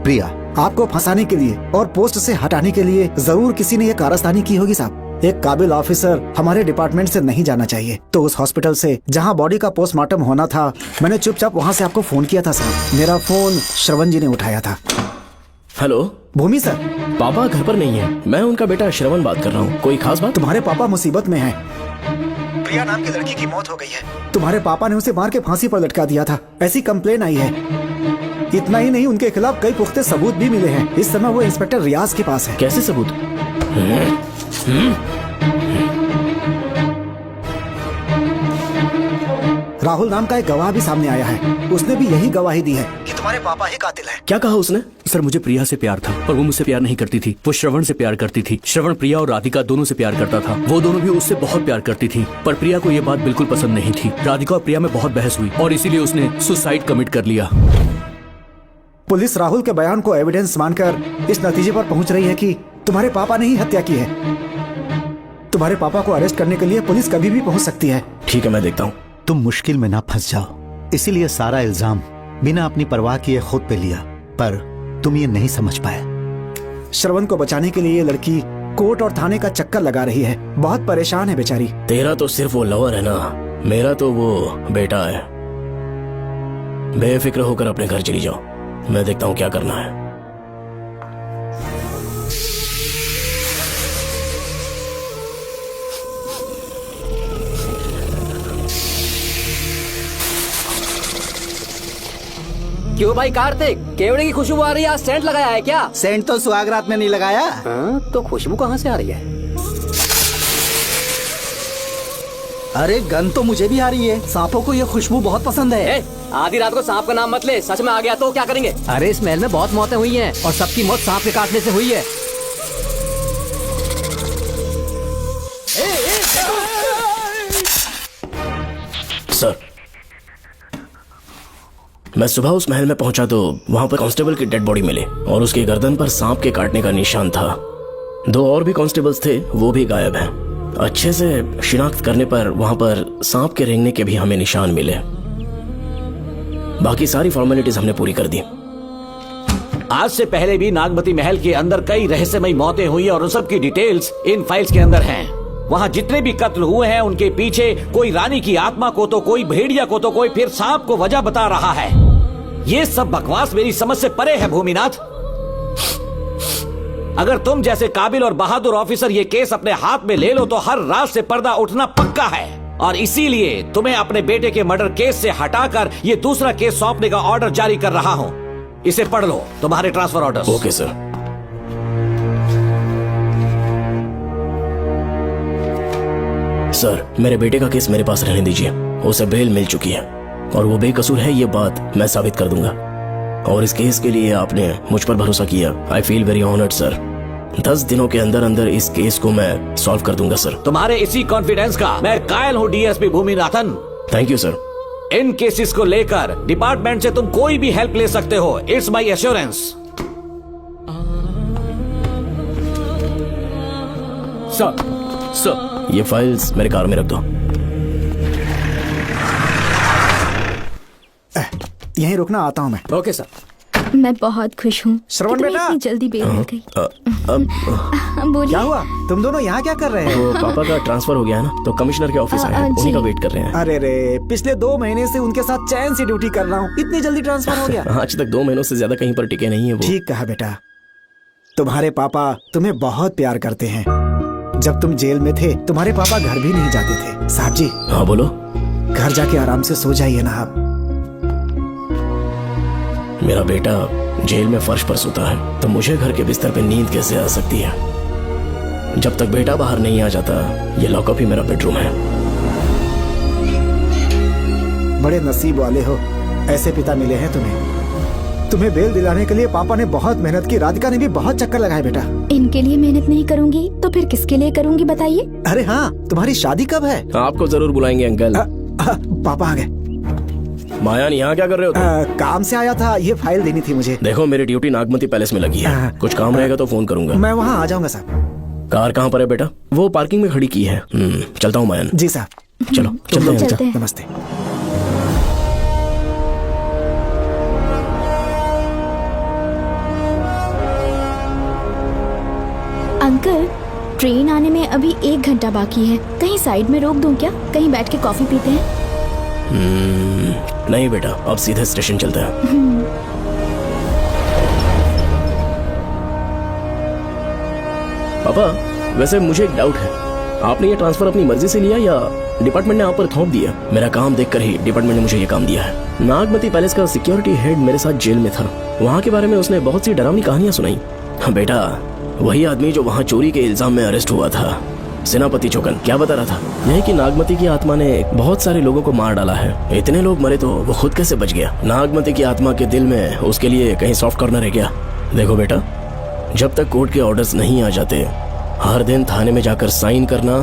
प्रिया। आपको फंसाने के लिए और पोस्ट से हटाने के लिए जरूर किसी ने ये कारस्तानी की होगी साहब। एक काबिल ऑफिसर हमारे डिपार्टमेंट से नहीं जाना चाहिए। तो उस हॉस्पिटल से जहां बॉडी का पोस्टमार्टम होना था, मैंने चुपचाप वहां से आपको फोन किया था साहब। मेरा फोन श्रवण जी ने उठाया था। हेलो भूमि सर। पापा घर पर नहीं है, मैं उनका बेटा श्रवण बात कर रहा हूँ। कोई खास बात? तुम्हारे पापा मुसीबत में हैं। प्रिया नाम की लड़की की मौत हो गई है। तुम्हारे पापा ने उसे मार के फांसी पर लटका दिया था, ऐसी कंप्लेन आई है। इतना ही नहीं, उनके खिलाफ कई पुख्ते सबूत भी मिले हैं। इस समय वो इंस्पेक्टर रियाज के पास है। कैसे सबूत? राहुल नाम का एक गवाह भी सामने आया है। उसने भी यही गवाही दी है कि तुम्हारे पापा ही कातिल हैं। क्या कहा उसने? सर मुझे प्रिया से प्यार था और वो मुझसे प्यार नहीं करती थी। वो श्रवण से प्यार करती थी। श्रवण प्रिया और राधिका दोनों से प्यार करता था। वो दोनों भी उससे बहुत प्यार करती थी, पर प्रिया को ये बात बिल्कुल पसंद नहीं थी। राधिका और प्रिया में बहुत बहस हुई और इसीलिए उसने सुसाइड कमिट कर लिया। पुलिस राहुल के बयान को एविडेंस मानकर इस नतीजे पर पहुंच रही है कि तुम्हारे पापा ने ही हत्या की है। तुम्हारे पापा को अरेस्ट करने के लिए पुलिस कभी भी पहुंच सकती है। ठीक है, मैं देखता हूँ। तुम मुश्किल में ना फंस जाओ, इसीलिए सारा इल्जाम बिना अपनी परवाह किए खुद पे लिया, पर तुम ये नहीं समझ पाए। श्रवण को बचाने के लिए ये लड़की कोर्ट और थाने का चक्कर लगा रही है। बहुत परेशान है बेचारी। तेरा तो सिर्फ वो लवर है ना, मेरा तो वो बेटा है। बेफिक्र होकर अपने घर चली जाओ, मैं देखता हूँ क्या करना है। क्यों भाई कार्तिक, केवड़े की खुशबू आ रही है। आज सेंट लगाया है क्या? सेंट तो सुहागरात में नहीं लगाया। तो खुशबू कहाँ से आ रही है? अरे गन तो मुझे भी आ रही है। सांपों को ये खुशबू बहुत पसंद है। आधी रात को सांप का नाम मत ले, सच में आ गया तो क्या करेंगे? अरे इस महल में बहुत मौतें हुई हैं और सबकी मौत सांप के काटने से हुई है। सर, मैं सुबह उस महल में पहुंचा तो वहां पर कांस्टेबल की डेड बॉडी मिली और उसकी गर्दन पर सांप के काटने का निशान था। 2 और भी कांस्टेबल्स थे, वो भी गायब हैं। अच्छे से शिनाख्त करने पर वहां पर सांप के रेंगने के भी हमें निशान मिले। बाकी सारी फॉर्मेलिटीज हमने पूरी कर दी। आज से पहले भी नागमती महल के अंदर कई रहस्यमयी मौतें हुई और उन सब की डिटेल्स इन फाइल्स के अंदर हैं। वहाँ जितने भी कत्ल हुए हैं उनके पीछे कोई रानी की आत्मा को तो कोई भेड़िया को तो कोई फिर सांप को वजह बता रहा है। ये सब बकवास मेरी समझ से परे है भूमिनाथ। अगर तुम जैसे काबिल और बहादुर ऑफिसर ये केस अपने हाथ में ले लो तो हर रात से पर्दा उठना पक्का है, और इसीलिए तुम्हें अपने बेटे के मर्डर केस से हटाकर ये दूसरा केस सौंपने का ऑर्डर जारी कर रहा हूं। इसे पढ़ लो, तुम्हारे transfer order. Okay sir. Sir, मेरे बेटे का केस मेरे पास रहने दीजिए। उसे बेल मिल चुकी है और वो बेकसूर है, ये बात मैं साबित कर दूंगा। और इस केस के लिए आपने मुझ पर भरोसा किया। I feel very honoured sir. 10 दिनों के अंदर अंदर इस केस को मैं सॉल्व कर दूंगा सर। तुम्हारे इसी कॉन्फिडेंस का मैं कायल हूँ DSP Bhuminathan. Thank you sir. In cases को लेकर डिपार्टमेंट से तुम कोई भी हेल्प ले सकते हो। It's my assurance. सर, ये फाइल्स मेरे कार में रख दो। यहीं रुकना, आता हूँ मैं। Okay sir. मैं बहुत खुश हूँ। श्रवण बेटा, इतनी जल्दी बेल मिल गई। बोलिए। क्या हुआ? तुम दोनों यहाँ क्या कर रहे वो हैं? पापा का ट्रांसफर हो गया है ना, तो कमिश्नर के ऑफिस आए हैं, उन्हीं का वेट कर रहे हैं। अरे रे, पिछले 2 महीने से उनके साथ चैन से ड्यूटी कर रहा हूँ, इतनी जल्दी ट्रांसफर हो गया? आज तक 2 महीनों से ज्यादा कहीं पर टिके नहीं है वो। ठीक कहा बेटा। तुम्हारे पापा तुम्हें बहुत प्यार करते हैं। जब तुम जेल में थे तुम्हारे पापा घर भी नहीं जाते थे। साहब जी। हाँ बोलो। घर जाके आराम से सो जाइए ना आप। मेरा बेटा जेल में फर्श पर सोता है तो मुझे घर के बिस्तर पे नींद कैसे आ सकती है? जब तक बेटा बाहर नहीं आ जाता, ये लॉकअप ही मेरा बेडरूम है। बड़े नसीब वाले हो, ऐसे पिता मिले हैं तुम्हें बेल दिलाने के लिए पापा ने बहुत मेहनत की। राधिका ने भी बहुत चक्कर लगाए बेटा। इनके लिए मेहनत नहीं करूंगी तो फिर किसके लिए करूंगी बताइए? अरे हाँ, तुम्हारी शादी कब है? आपको जरूर बुलाएंगे अंकल। पापा आ गए। मायान, यहाँ क्या कर रहे हो तुम? काम से आया था, ये फाइल देनी थी मुझे। देखो, मेरी ड्यूटी नागमती पैलेस में लगी है। कुछ काम रहेगा तो फोन करूंगा। मैं वहाँ आ जाऊंगा साहब। कार कहाँ पर है बेटा? वो पार्किंग में खड़ी की है। चलता हूँ मायान। जी साहब। चलो चलते हैं। नमस्ते। अंकल, ट्रेन आने में अभी 1 घंटा बाकी है। कहीं साइड में रोक दूं क्या? कहीं बैठ के कॉफी पीते हैं? नहीं बेटा, अब सीधे स्टेशन चलते हैं। पापा, वैसे मुझे एक डाउट है। आपने ये ट्रांसफर अपनी मर्जी से लिया या डिपार्टमेंट ने आप पर थोप दिया? मेरा काम देखकर ही डिपार्टमेंट ने मुझे ये काम दिया है। नागमती पैलेस का सिक्योरिटी हेड मेरे साथ जेल में था। वहाँ के बारे में उसने बहुत सी डरावनी कहानियां सुनाई। बेटा, वही आदमी जो वहाँ चोरी के इल्जाम में अरेस्ट हुआ था, सेनापति चौकन, क्या बता रहा था? यही कि नागमती की आत्मा ने बहुत सारे लोगों को मार डाला है। इतने लोग मरे तो वो खुद कैसे बच गया? नागमती की आत्मा के दिल में उसके लिए कहीं सॉफ्ट कॉर्नर है क्या? देखो बेटा, जब तक कोर्ट के ऑर्डर्स नहीं आ जाते, हर दिन थाने में जाकर साइन करना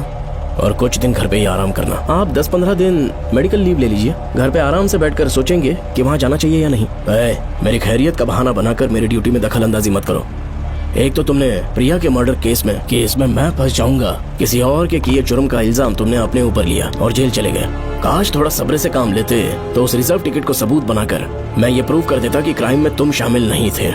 और कुछ दिन घर पे ही आराम करना। आप 10-15 दिन मेडिकल लीव ले लीजिए। घर पे आराम से बैठकर सोचेंगे कि वहाँ जाना चाहिए या नहीं। मेरी खैरियत का बहाना बनाकर मेरी ड्यूटी में दखल अंदाजी मत करो। एक तो तुमने प्रिया के मर्डर केस में कि इसमें मैं फंस जाऊंगा, किसी और के किए जुर्म का इल्जाम तुमने अपने ऊपर लिया और जेल चले गए। काश थोड़ा सब्र से काम लेते तो उस रिजर्व टिकट को सबूत बनाकर मैं ये प्रूव कर देता कि क्राइम में तुम शामिल नहीं थे।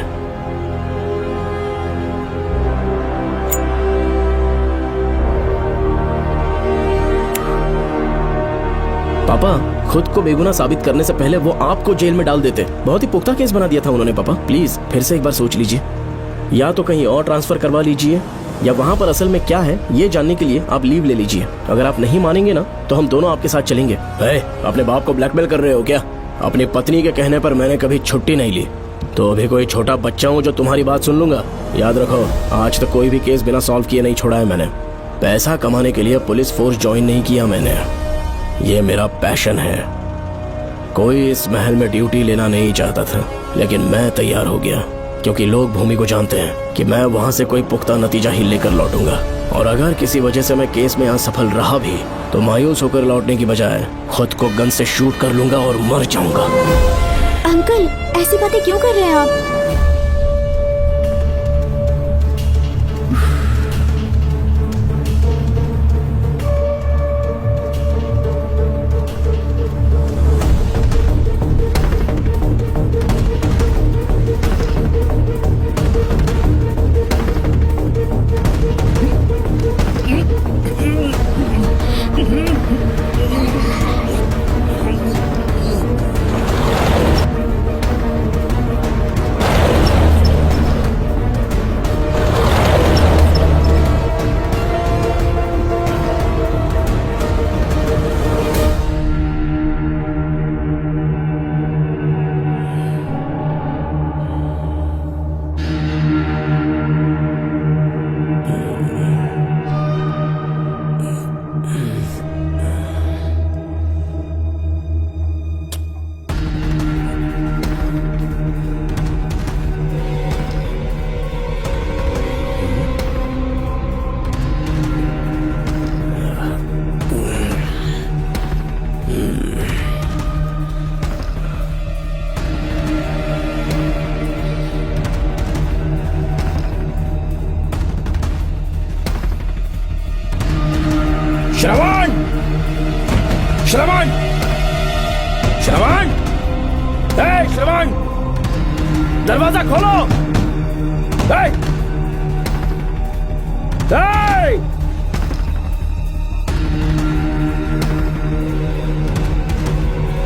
पापा, खुद को बेगुनाह साबित करने से पहले वो आपको जेल में डाल देते। बहुत ही पुख्ता केस बना दिया था उन्होंने। पापा प्लीज फिर से एक बार सोच लीजिए। या तो कहीं और ट्रांसफर करवा लीजिए या वहाँ पर असल में क्या है ये जानने के लिए आप लीव ले लीजिए। अगर आप नहीं मानेंगे ना तो हम दोनों आपके साथ चलेंगे। अपने बाप को ब्लैकमेल कर रहे हो क्या? अपनी पत्नी के कहने पर मैंने कभी छुट्टी नहीं ली, तो अभी कोई छोटा बच्चा हूँ जो तुम्हारी बात सुन लूंगा? याद रखो, आज तक कोई भी केस बिना सॉल्व किए नहीं छोड़ा है मैंने। पैसा कमाने के लिए पुलिस फोर्स ज्वाइन नहीं किया मैंने, ये मेरा पैशन है। कोई इस महल में ड्यूटी लेना नहीं चाहता था, लेकिन मैं तैयार हो गया क्योंकि लोग भूमि को जानते हैं कि मैं वहाँ से कोई पुख्ता नतीजा ही लेकर लौटूंगा। और अगर किसी वजह से मैं केस में असफल रहा भी तो मायूस होकर लौटने की बजाय खुद को गन से शूट कर लूंगा और मर जाऊंगा। अंकल, ऐसी बातें क्यों कर रहे हैं आप? श्रवण! श्रवण! श्रवण! श्रवण! दरवाजा खोलो!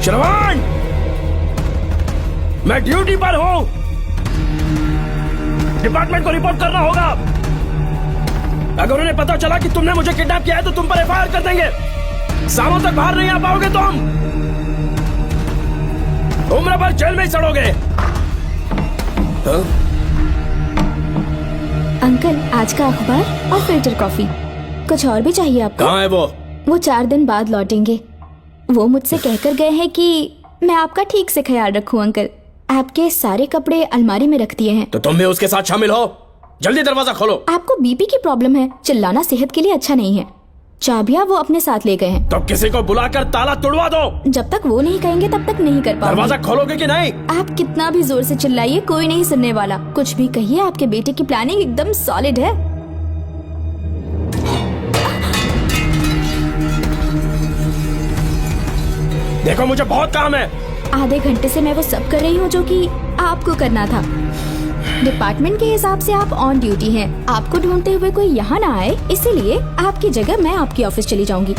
श्रवण! मैं ड्यूटी पर हूं। डिपार्टमेंट को रिपोर्ट करना होगा। अगर उन्हें पता चला कि तुमने मुझे किडनैप किया है तो तुम पर एफआईआर कर देंगे। सालों तक बाहर नहीं आ पाओगे तुम। उम्र भर जेल में ही सड़ोगे। अंकल, आज का अखबार और फिल्टर कॉफी। कुछ और भी चाहिए आपको? कहाँ है वो? वो 4 दिन बाद लौटेंगे। वो मुझसे कहकर गए हैं कि मैं आपका ठीक से ख्याल रखूं अंकल। आपके सारे कपड़े अलमारी में रख दिए हैं। तो तुम भी उसके साथ शामिल हो। जल्दी दरवाजा खोलो। आपको बीपी की प्रॉब्लम है, चिल्लाना सेहत के लिए अच्छा नहीं है। चाबियां वो अपने साथ ले गए हैं। तो किसी को बुलाकर ताला तोड़वा दो। जब तक वो नहीं कहेंगे तब तक नहीं कर पाऊंगी। दरवाजा खोलोगे कि नहीं? आप कितना भी जोर से चिल्लाइए, कोई नहीं सुनने वाला। कुछ भी कहिए, आपके बेटे की प्लानिंग एकदम सॉलिड है। देखो, मुझे बहुत काम है। आधे घंटे से मैं वो सब कर रही हूँ जो कि आपको करना था। डिपार्टमेंट के हिसाब से आप ऑन ड्यूटी हैं। आपको ढूंढते हुए कोई यहाँ ना आए, इसीलिए आपकी जगह मैं आपकी ऑफिस चली जाऊंगी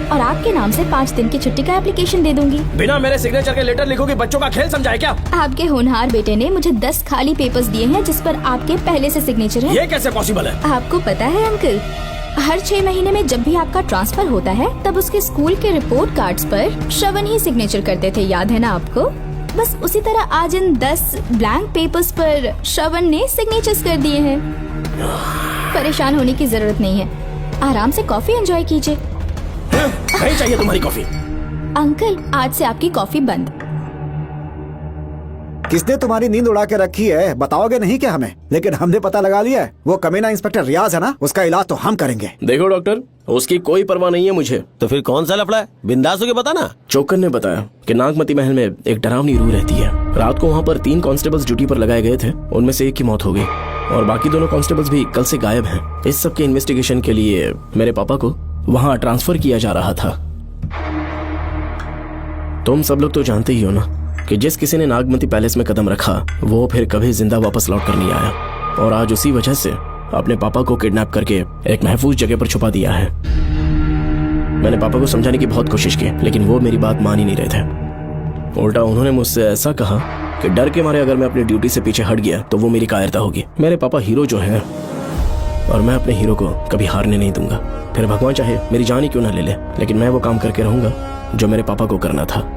और आपके नाम से 5 दिन की छुट्टी का एप्लीकेशन दे दूंगी। बिना मेरे सिग्नेचर के लेटर लिखोगे? बच्चों का खेल समझा है क्या? आपके होनहार बेटे ने मुझे 10 खाली पेपर्स दिए हैं जिस पर आपके पहले से सिग्नेचर है। ये कैसे पॉसिबल है? आपको पता है अंकल, हर 6 महीने में जब भी आपका ट्रांसफर होता है तब उसके स्कूल के रिपोर्ट कार्ड्स पर श्रवण ही सिग्नेचर करते थे, याद है ना आपको? बस उसी तरह आज इन 10 ब्लैंक पेपर्स पर श्रवण ने सिग्नेचर्स कर दिए हैं। परेशान होने की जरूरत नहीं है, आराम से कॉफी एंजॉय कीजिए। नहीं चाहिए तुम्हारी कॉफी। अंकल, आज से आपकी कॉफी बंद। किसने तुम्हारी नींद उड़ा के रखी है? बताओगे नहीं क्या हमें? लेकिन हमने पता लगा लिया है, वो कमीना इंस्पेक्टर रियाज है ना, उसका इलाज तो हम करेंगे। देखो डॉक्टर, उसकी कोई परवाह नहीं है मुझे। तो फिर कौन सा लफड़ा है? बिंदास होके बता ना। चोकर ने बताया कि नागमती महल में एक डरावनी रूह रहती है। रात को वहाँ पर 3 कांस्टेबल्स ड्यूटी पर लगाए गए थे, उनमें से एक की मौत हो गई और बाकी दोनों कांस्टेबल्स भी कल से गायब हैं। इस सब के इन्वेस्टिगेशन के लिए मेरे पापा को वहाँ ट्रांसफर किया जा रहा था। तुम सब लोग तो जानते ही हो ना कि जिस किसी ने नागमती पैलेस में कदम रखा वो फिर कभी जिंदा वापस लौट कर नहीं आया, और आज उसी वजह से अपने पापा को किडनैप करके एक महफूज जगह पर छुपा दिया है। मैंने पापा को समझाने की बहुत कोशिश की, लेकिन वो मेरी बात मान ही नहीं रहे थे। उल्टा उन्होंने मुझसे ऐसा कहा कि डर के मारे अगर मैं अपनी ड्यूटी से पीछे हट गया तो वो मेरी कायरता होगी। मेरे पापा हीरो जो है, और मैं अपने हीरो को कभी हारने नहीं दूंगा। फिर भगवान चाहे मेरी जान ही क्यों ना ले ले, लेकिन मैं वो काम करके रहूंगा जो मेरे पापा को करना था।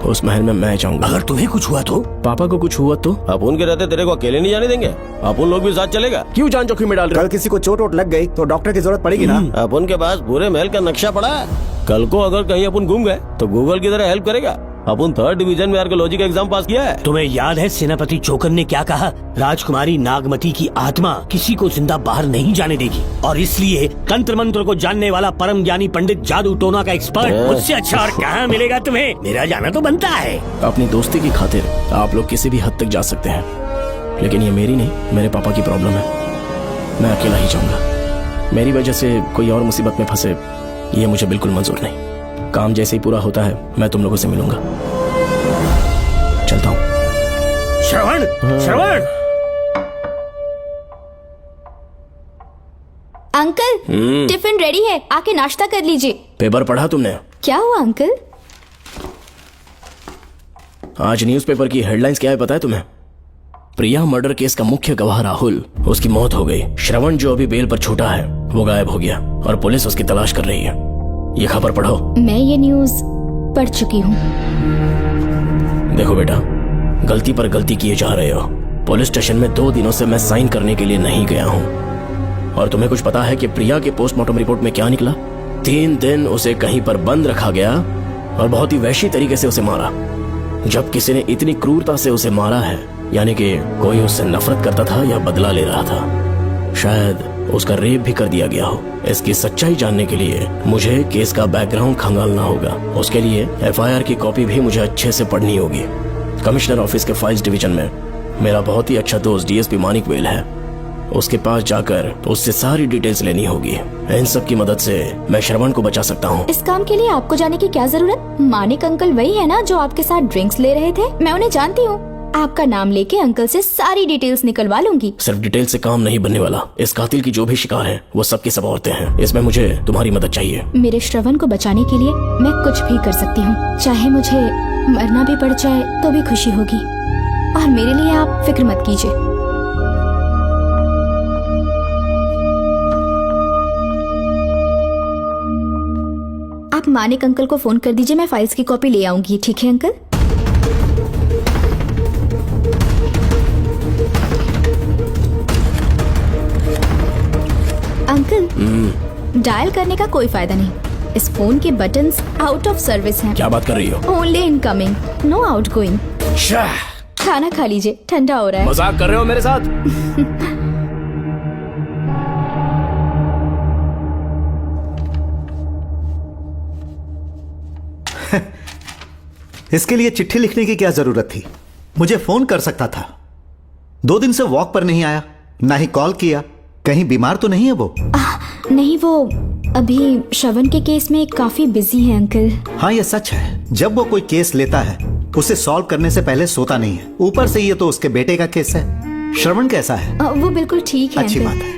उस महल में मैं जाऊंगा। अगर तुम्हें कुछ हुआ तो? पापा को कुछ हुआ तो? अपुन के रहते तेरे को अकेले नहीं जाने देंगे। अपुन लोग भी साथ चलेगा। क्यों जान जोखिम में डाल रहे? कल किसी को चोट वोट लग गई तो डॉक्टर की जरूरत पड़ेगी ना। अपुन के पास पूरे महल का नक्शा पड़ा है। कल को अगर कहीं अपन घूम गए तो गूगल की तरह हेल्प करेगा। अपन 3rd डिवीजन में आर्कियोलॉजी का एग्जाम पास किया है। तुम्हें याद है सेनापति चोकर ने क्या कहा? राजकुमारी नागमती की आत्मा किसी को जिंदा बाहर नहीं जाने देगी, और इसलिए तंत्र मंत्र को जानने वाला परम ज्ञानी पंडित जादू टोना का एक्सपर्ट मुझसे अच्छा और कहाँ मिलेगा तुम्हें? मेरा जाना तो बनता है। अपनी दोस्ती की खातिर आप लोग किसी भी हद तक जा सकते हैं, लेकिन ये मेरी नहीं, मेरे पापा की प्रॉब्लम है। मैं अकेला ही जाऊंगा। मेरी वजह से कोई और मुसीबत में फंसे ये मुझे बिल्कुल मंजूर नहीं। काम जैसे ही पूरा होता है मैं तुम लोगों से मिलूंगा। चलता हूँ। श्रवण, श्रवण। अंकल, टिफिन रेडी है, आके नाश्ता कर लीजिए। पेपर पढ़ा तुमने? क्या हुआ अंकल? आज न्यूज़पेपर की हेडलाइंस क्या है पता है तुम्हें? प्रिया मर्डर केस का मुख्य गवाह राहुल, उसकी मौत हो गई। श्रवण जो अभी बेल पर छूटा है वो गायब हो गया और पुलिस उसकी तलाश कर रही है। ये खबर पढ़ो। मैं ये न्यूज पढ़ चुकी हूँ। देखो बेटा, गलती पर गलती किए जा रहे हो। पुलिस स्टेशन में 2 दिनों से मैं साइन करने के लिए नहीं गया हूँ, और तुम्हें कुछ पता है कि प्रिया के पोस्टमार्टम रिपोर्ट में क्या निकला? 3 दिन उसे कहीं पर बंद रखा गया और बहुत ही वैश्य तरीके से उसे मारा। जब किसी ने इतनी क्रूरता से उसे मारा है, यानी कि कोई उससे नफरत करता था या बदला ले रहा था। शायद उसका रेप भी कर दिया गया हो। इसकी सच्चाई जानने के लिए मुझे केस का बैकग्राउंड खंगालना होगा। उसके लिए FIR की कॉपी भी मुझे अच्छे से पढ़नी होगी। कमिश्नर ऑफिस के फाइल्स डिवीजन में मेरा बहुत ही अच्छा दोस्त DSP मानिक वेल है। उसके पास जाकर उससे सारी डिटेल्स लेनी होगी। इन सब की मदद से मैं श्रवण को बचा सकता हूँ। इस काम के लिए आपको जाने की क्या जरूरत? मानिक अंकल वही है ना जो आपके साथ ड्रिंक्स ले रहे थे? मैं उन्हें जानती हूँ। आपका नाम लेके अंकल से सारी डिटेल्स निकलवा लूंगी। सिर्फ डिटेल से काम नहीं बनने वाला। इस कातिल की जो भी शिकार है वो सबकी सब औरतें हैं। इसमें मुझे तुम्हारी मदद चाहिए। मेरे श्रवण को बचाने के लिए मैं कुछ भी कर सकती हूँ। चाहे मुझे मरना भी पड़ जाए तो भी खुशी होगी, और मेरे लिए आप फिक्र मत कीजिए। आप मानिक अंकल को फोन कर दीजिए, मैं फाइल्स की कॉपी ले आऊंगी। ठीक है अंकल? डायल करने का कोई फायदा नहीं। इस फोन के बटन्स आउट ऑफ सर्विस हैं। क्या बात कर रही हो? Only incoming, no outgoing. खाना खा लीजिए, ठंडा हो रहा है। मजाक कर रहे हो मेरे साथ? इसके लिए चिट्ठी लिखने की क्या जरूरत थी? मुझे फोन कर सकता था। 2 दिन से वॉक पर नहीं आया, ना ही कॉल किया। कहीं बीमार तो नहीं है वो? नहीं, वो अभी श्रवण के केस में काफी बिजी है अंकल। हाँ, ये सच है। जब वो कोई केस लेता है उसे सॉल्व करने से पहले सोता नहीं है। ऊपर से ये तो उसके बेटे का केस है। श्रवण कैसा है? वो बिल्कुल ठीक है। अच्छी अंकल। बात है।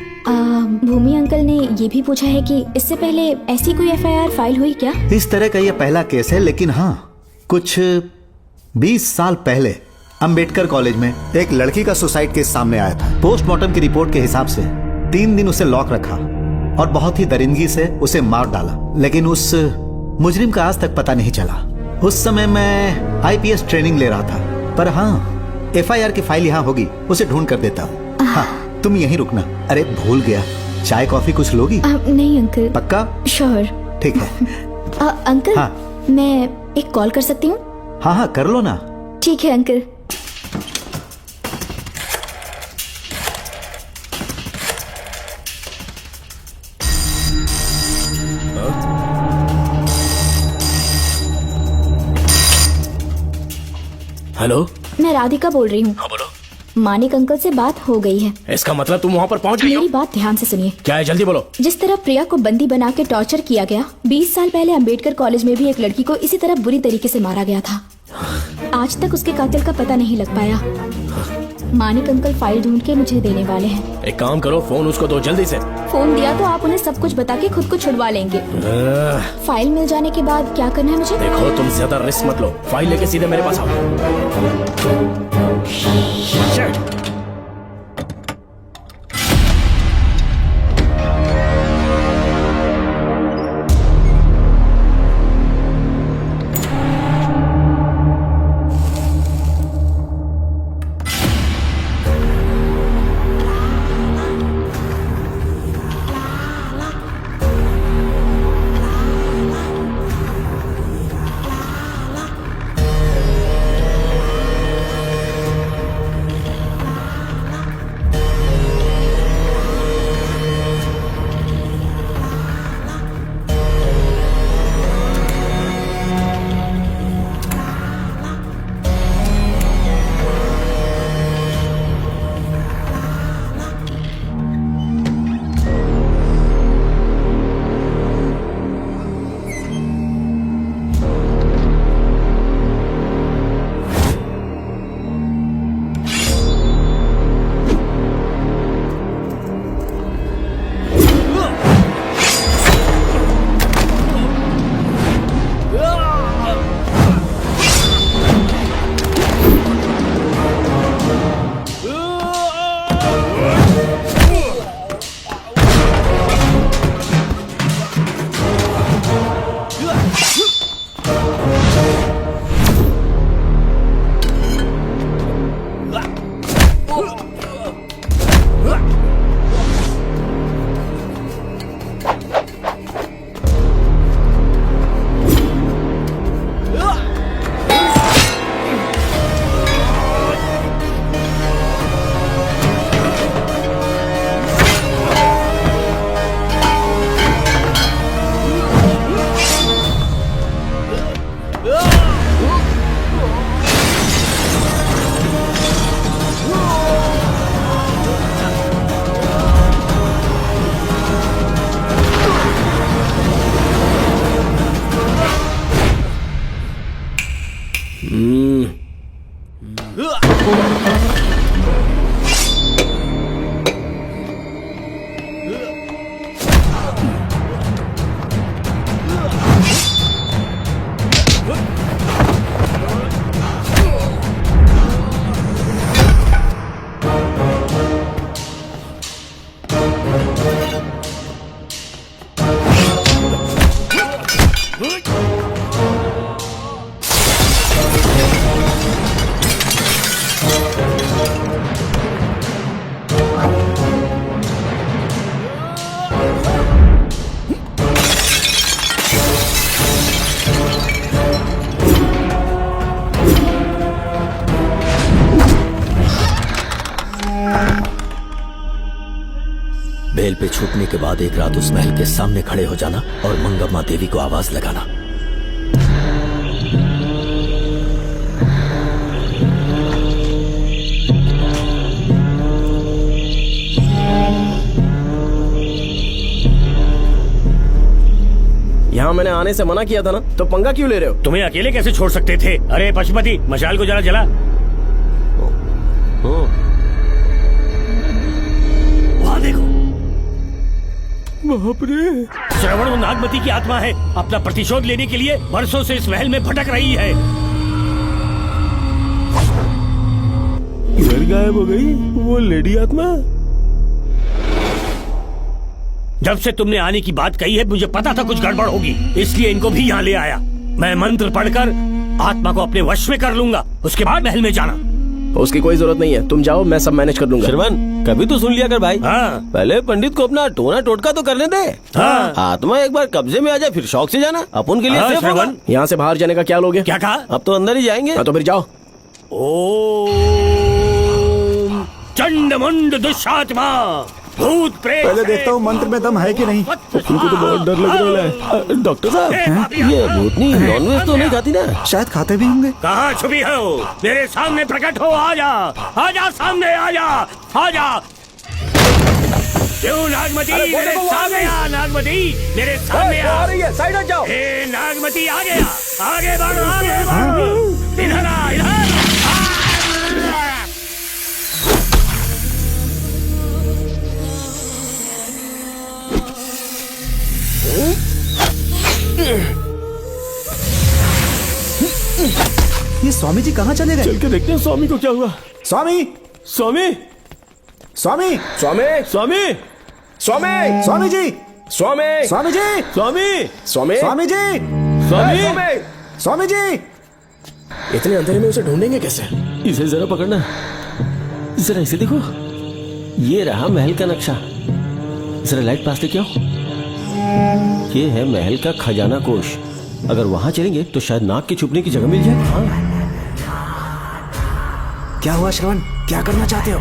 भूमि अंकल ने ये भी पूछा है कि इससे पहले ऐसी कोई FIR फाइल हुई क्या? इस तरह का ये पहला केस है, लेकिन हाँ, कुछ 20 साल पहले अंबेडकर कॉलेज में एक लड़की का सुसाइड केस सामने आया था। पोस्टमार्टम की रिपोर्ट के हिसाब से 3 दिन उसे लॉक रखा और बहुत ही दरिंदगी से उसे मार डाला, लेकिन उस मुजरिम का आज तक पता नहीं चला। उस समय मैं IPS ट्रेनिंग ले रहा था, पर हाँ, FIR की फाइल यहाँ होगी, उसे ढूंढ कर देता हूँ। हाँ, तुम यहीं रुकना। अरे भूल गया, चाय कॉफी कुछ लोगी? नहीं अंकल। पक्का? श्योर। ठीक है। अंकल, हाँ। मैं एक कॉल कर सकती हूँ? हाँ हाँ, कर लो ना। ठीक है अंकल। हेलो, मैं राधिका बोल रही हूँ। हाँ बोलो। मानिक अंकल से बात हो गई है। इसका मतलब तुम वहाँ पर पहुँच गई हो? मेरी बात ध्यान से सुनिए। क्या है, जल्दी बोलो। जिस तरह प्रिया को बंदी बना के टॉर्चर किया गया, 20 साल पहले अंबेडकर कॉलेज में भी एक लड़की को इसी तरह बुरी तरीके से मारा गया था। आज तक उसके कातिल का पता नहीं लग पाया। मानिक अंकल फाइल ढूंढ के मुझे देने वाले हैं। एक काम करो, फोन उसको दो जल्दी से। फोन दिया तो आप उन्हें सब कुछ बता के खुद को छुड़वा लेंगे। फाइल मिल जाने के बाद क्या करना है मुझे? देखो, तुम ज्यादा रिस्क मत लो, फाइल लेके सीधे मेरे पास आओ। जेल पे छूटने के बाद एक रात उस महल के सामने खड़े हो जाना और मंगम्मा देवी को आवाज लगाना। यहाँ मैंने आने से मना किया था ना, तो पंगा क्यों ले रहे हो? तुम्हें अकेले कैसे छोड़ सकते थे? अरे पशुपति, मशाल को जरा जला। वहाँ देखो, बाप रे। श्रवण वो नागमती की आत्मा है, अपना प्रतिशोध लेने के लिए वर्षों से इस महल में भटक रही है। इधर गायब हो गई वो लेडी आत्मा। जब से तुमने आने की बात कही है मुझे पता था कुछ गड़बड़ होगी, इसलिए इनको भी यहाँ ले आया। मैं मंत्र पढ़कर आत्मा को अपने वश में कर लूंगा, उसके बाद महल में जाना। उसकी कोई जरूरत नहीं है, तुम जाओ, मैं सब मैनेज कर लूंगा। श्रवण, कभी तो सुन लिया कर भाई। हाँ। पहले पंडित को अपना टोना टोटका तो करने दे। हाँ। आत्मा एक बार कब्जे में आ जाए फिर शौक से जाना, अपन के लिए सेफ होगा। श्रवण, यहाँ से बाहर जाने का क्या लोगे? क्या कहा? अब तो अंदर ही जाएंगे। हाँ, तो फिर जाओ। ओम चंड मुंड दुष्टात्मा भूत प्रेत। पहले देखता हूँ मंत्र में दम है कि नहीं। उनको तो बहुत डर लग रहा है। डॉक्टर साहब, ये भूतनी नॉनवेज तो नहीं खाती ना? शायद खाते भी होंगे। कहाँ छुपी हो? मेरे सामने प्रकट हो, आजा, आजा सामने, आजा, आजा। क्यों नागमती, मेरे सामने आ। नागमती, मेरे सामने आ। साइड हट जाओ। हे नागमती, आ गया, आगे बढ़, आगे बढ़। इधर आ, इधर। ये स्वामी जी कहाँ चले गए? चल के देखते हैं स्वामी को क्या हुआ। स्वामी, स्वामी, स्वामी, स्वामी, स्वामी, स्वामी, स्वामी जी, स्वामी, स्वामी जी, स्वामी, स्वामी, स्वामी जी, स्वामी, स्वामी जी। इतने अंधेरे में उसे ढूंढेंगे कैसे? इसे जरा पकड़ना, जरा इसे देखो, ये रहा महल का नक्शा। जरा लाइट पास लेके आओ। ये है महल का खजाना कोष। अगर वहां चलेंगे तो शायद नाग के छुपने की जगह मिल जाए। हाँ। क्या हुआ श्रवण, क्या करना चाहते हो?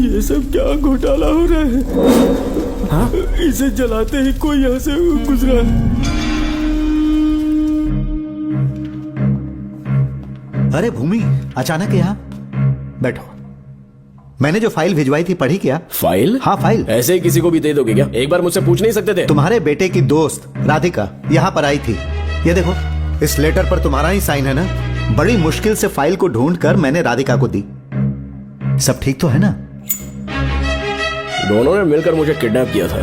ये सब क्या घोटाला हो रहा है? हाँ? इसे जलाते ही कोई यहाँ से गुजरा। अरे भूमि, अचानक यहाँ? बैठो। मैंने जो फाइल भिजवाई थी पढ़ी क्या? फाइल? हाँ फाइल। ऐसे ही किसी को भी दे दोगे क्या? एक बार मुझसे पूछ नहीं सकते थे? तुम्हारे बेटे की दोस्त राधिका यहाँ पर आई थी। ये देखो, इस लेटर पर तुम्हारा ही साइन है ना? बड़ी मुश्किल से फाइल को ढूंढकर मैंने राधिका को दी। सब ठीक तो है ना? दोनों ने मिलकर मुझे किडनैप किया था,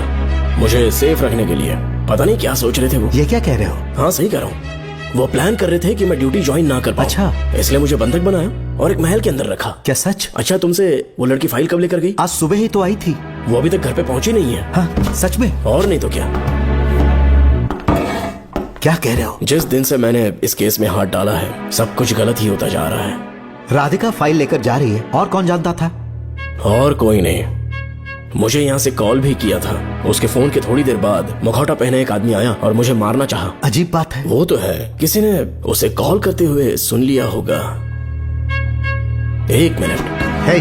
मुझे सेफ रखने के लिए। पता नहीं क्या सोच रहे थे वो। ये क्या कह रहे हो? हाँ सही कह रहा हूँ। वो प्लान कर रहे थे कि मैं ड्यूटी ज्वाइन ना कर पाऊं। अच्छा। इसलिए मुझे बंधक बनाया और एक महल के अंदर रखा। क्या सच? अच्छा, तुमसे वो लड़की फाइल कब लेकर गई? आज सुबह ही तो आई थी। वो अभी तक घर पे पहुंची नहीं है। हाँ, सच में? और नहीं तो क्या। क्या कह रहे हो? जिस दिन से मैंने इस केस में हाथ डाला है सब कुछ गलत ही होता जा रहा है। राधिका फाइल लेकर जा रही है, और कौन जानता था? और कोई नहीं। मुझे यहाँ से कॉल भी किया था। उसके फोन के थोड़ी देर बाद मुखौटा पहने एक आदमी आया और मुझे मारना चाहा। अजीब बात है। वो तो है, किसी ने उसे कॉल करते हुए सुन लिया होगा। एक मिनट। हे,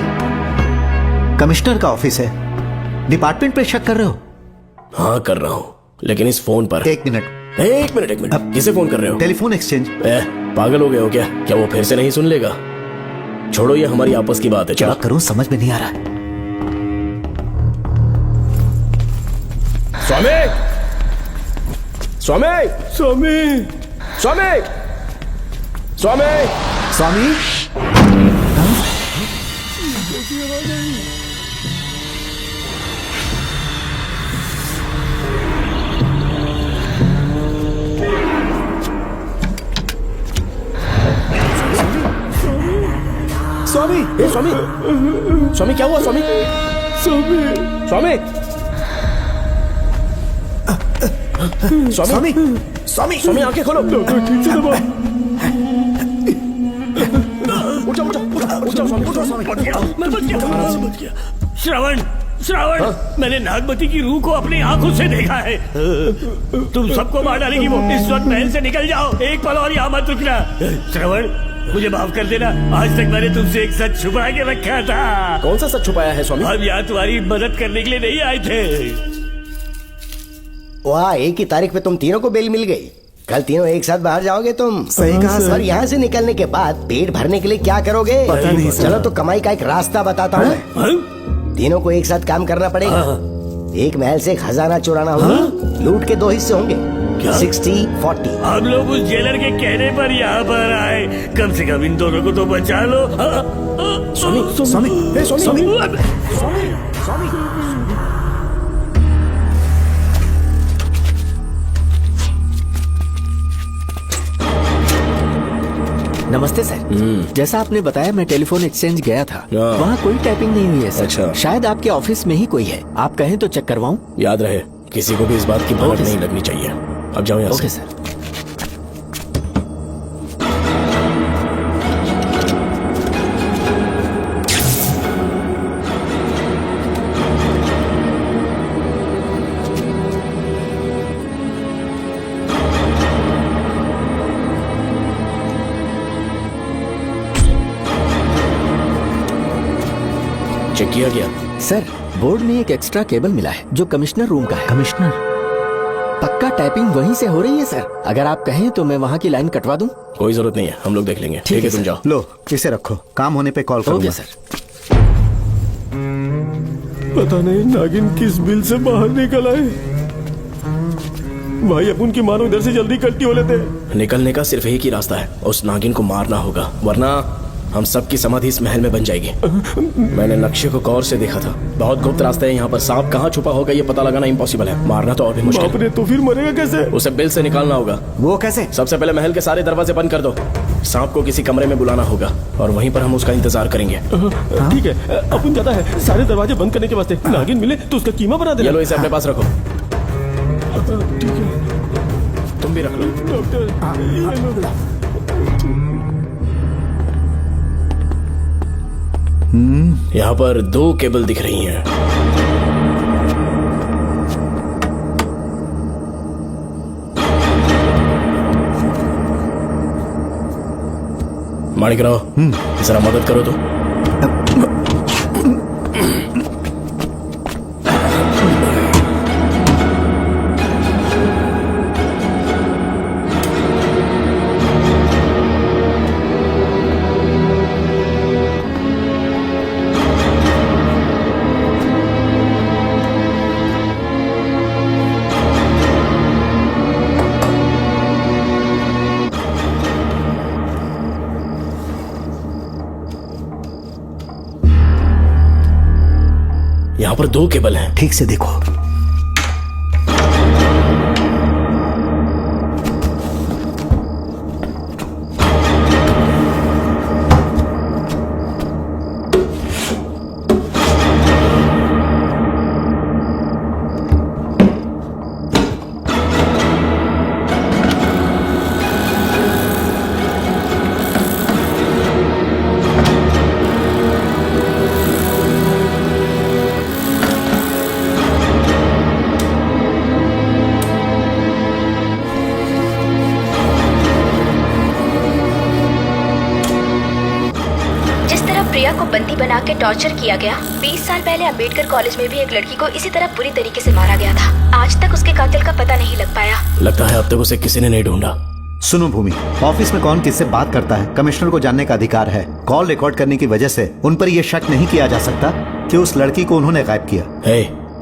कमिश्नर का ऑफिस है, डिपार्टमेंट पे शक कर रहे हो? हाँ कर रहा हूँ, लेकिन इस फोन पर। एक मिनट, एक मिनट। अब किसे फोन कर रहे हो? Telephone exchange. पागल हो गए हो क्या? क्या वो फिर से नहीं सुन लेगा? छोड़ो, ये हमारी आपस की बात है। क्या करूं समझ में नहीं आ रहा है। स्वामी, स्वामी, स्वामी, स्वामी, स्वामी, स्वामी। स्वामी, ए स्वामी, स्वामी क्या हुआ? स्वामी, स्वामी, स्वामी, स्वामी, स्वामी, स्वामी आंखें खोलो। डॉक्टर ठीक से दबाओ। उठो स्वामी। मैं बच गया। श्रवण, श्रवण, मैंने नागमती की रूह को अपनी आंखों से देखा है। तुम सबको मार डालेगी वो। इस वक्त महल से निकल जाओ, एक पल और यहाँ मत रुकना। श्रवण, मुझे माफ कर देना, आज तक मैंने तुमसे एक सच छुपा के रखा था। कौन सा सच छुपाया है स्वामी? हम यहाँ तुम्हारी मदद करने के लिए नहीं आए थे। वाह, एक ही तारीख पे तुम तीनों को बेल मिल गई। कल तीनों एक साथ बाहर जाओगे तुम। सही कहा सर। और यहाँ से निकलने के बाद पेट भरने के लिए क्या करोगे? पता नहीं सर। चलो तो कमाई का एक रास्ता बताता हूँ मैं। तीनों को एक साथ काम करना पड़ेगा। एक महल से खजाना चुराना होगा। लूट के 2 हिस्से होंगे, 60-40। हम लोग उस जेलर के कहने पर यहाँ पर आए, कम से कम इन दोनों को तो बचा लो। स्वामी, स्वामी, हे स्वामी, स्वामी। नमस्ते सर। जैसा आपने बताया, मैं टेलीफोन एक्सचेंज गया था। वहाँ कोई टाइपिंग नहीं हुई है सर। अच्छा। शायद आपके ऑफिस में ही कोई है। आप कहें तो चेक करवाऊं? याद रहे, किसी को भी इस बात की भनक नहीं लगनी चाहिए। अब जाओ यहाँ से। Okay sir. चेक किया गया सर। बोर्ड में एक एक्स्ट्रा केबल मिला है जो कमिश्नर रूम का है। कमिश्नर? पक्का टाइपिंग वहीं से हो रही है सर। अगर आप कहें तो मैं वहाँ की लाइन कटवा दूं? कोई जरूरत नहीं है, हम लोग देख लेंगे। ठीक है, तुम जाओ। लो, इसे रखो, काम होने पे कॉल करूंगा। Okay sir. पता नहीं नागिन किस बिल से बाहर निकल आए। भाई अपन की मानो इधर से जल्दी कल्टी हो लेते। निकलने का सिर्फ एक ही रास्ता है, उस नागिन को मारना होगा, वरना हम सबकी समाधि इस महल में बन जाएगी। मैंने नक्शे को गौर से देखा था, बहुत गुप्त रास्ता है यहाँ पर। सांप कहाँ छुपा होगा ये पता लगाना इम्पॉसिबल है, मारना तो और भी मुश्किल। बाप रे, तो फिर मरेगा कैसे? उसे बिल से निकालना होगा। वो कैसे? सबसे पहले महल के सारे दरवाजे बंद कर दो। सांप को किसी कमरे में बुलाना होगा और वहीं पर हम उसका इंतजार करेंगे। ठीक है, अपन जाता है सारे दरवाजे बंद करने के वास्ते। नागिन मिले तो उसका कीमा बना देना। ये लो, इसे अपने पास रखो। ठीक है, तुम भी रख लो। डॉक्टर, यहाँ पर 2 केबल दिख रही हैं। माणिकराव, जरा मदद करो तो। यहाँ पर 2 केबल हैं। ठीक से देखो। प्रिया को बंदी बना के टॉर्चर किया गया। 20 साल पहले अम्बेडकर कॉलेज में भी एक लड़की को इसी तरह बुरी तरीके से मारा गया था। आज तक उसके कातिल का पता नहीं लग पाया। लगता है अब तक उसे किसी ने नहीं ढूंढा। सुनो भूमि, ऑफिस में कौन किससे बात करता है कमिश्नर को जानने का अधिकार है। कॉल रिकॉर्ड करने की वजह से उन पर यह शक नहीं किया जा सकता कि उस लड़की को उन्होंने गायब किया।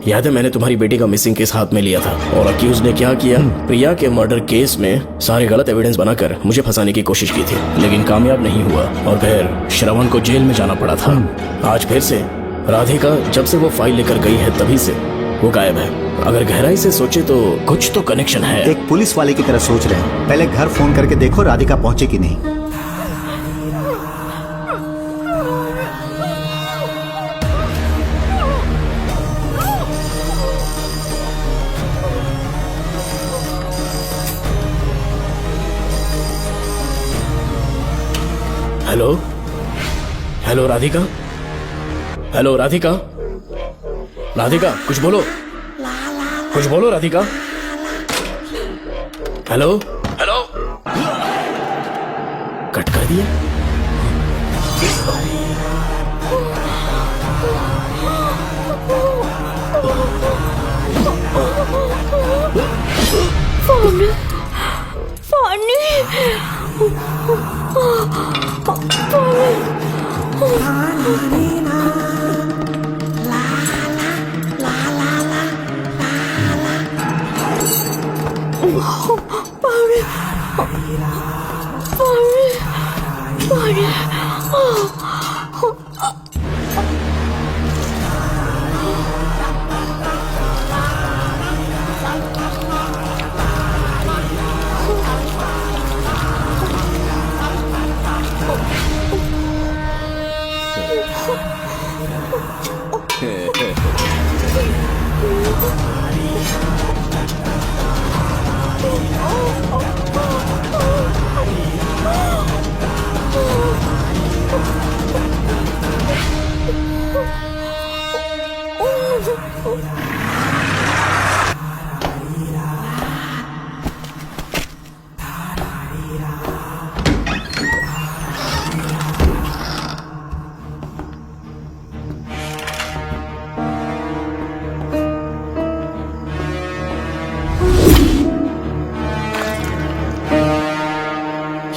याद है मैंने तुम्हारी बेटी का मिसिंग केस हाथ में लिया था और अक्यूज ने क्या किया? प्रिया के मर्डर केस में सारे गलत एविडेंस बनाकर मुझे फंसाने की कोशिश की थी, लेकिन कामयाब नहीं हुआ और फिर श्रवण को जेल में जाना पड़ा था। आज फिर से राधिका जब से वो फाइल लेकर गई है तभी से वो गायब है। अगर गहराई से सोचे तो कुछ तो कनेक्शन है। एक पुलिस वाले की तरह सोच रहे हैं। पहले घर फोन करके देखो राधिका पहुंचे कि नहीं। Hello hello Radhika, hello Radhika, Radhika कुछ बोलो, कुछ बोलो राधिका। हेलो हेलो, कट कर दिया।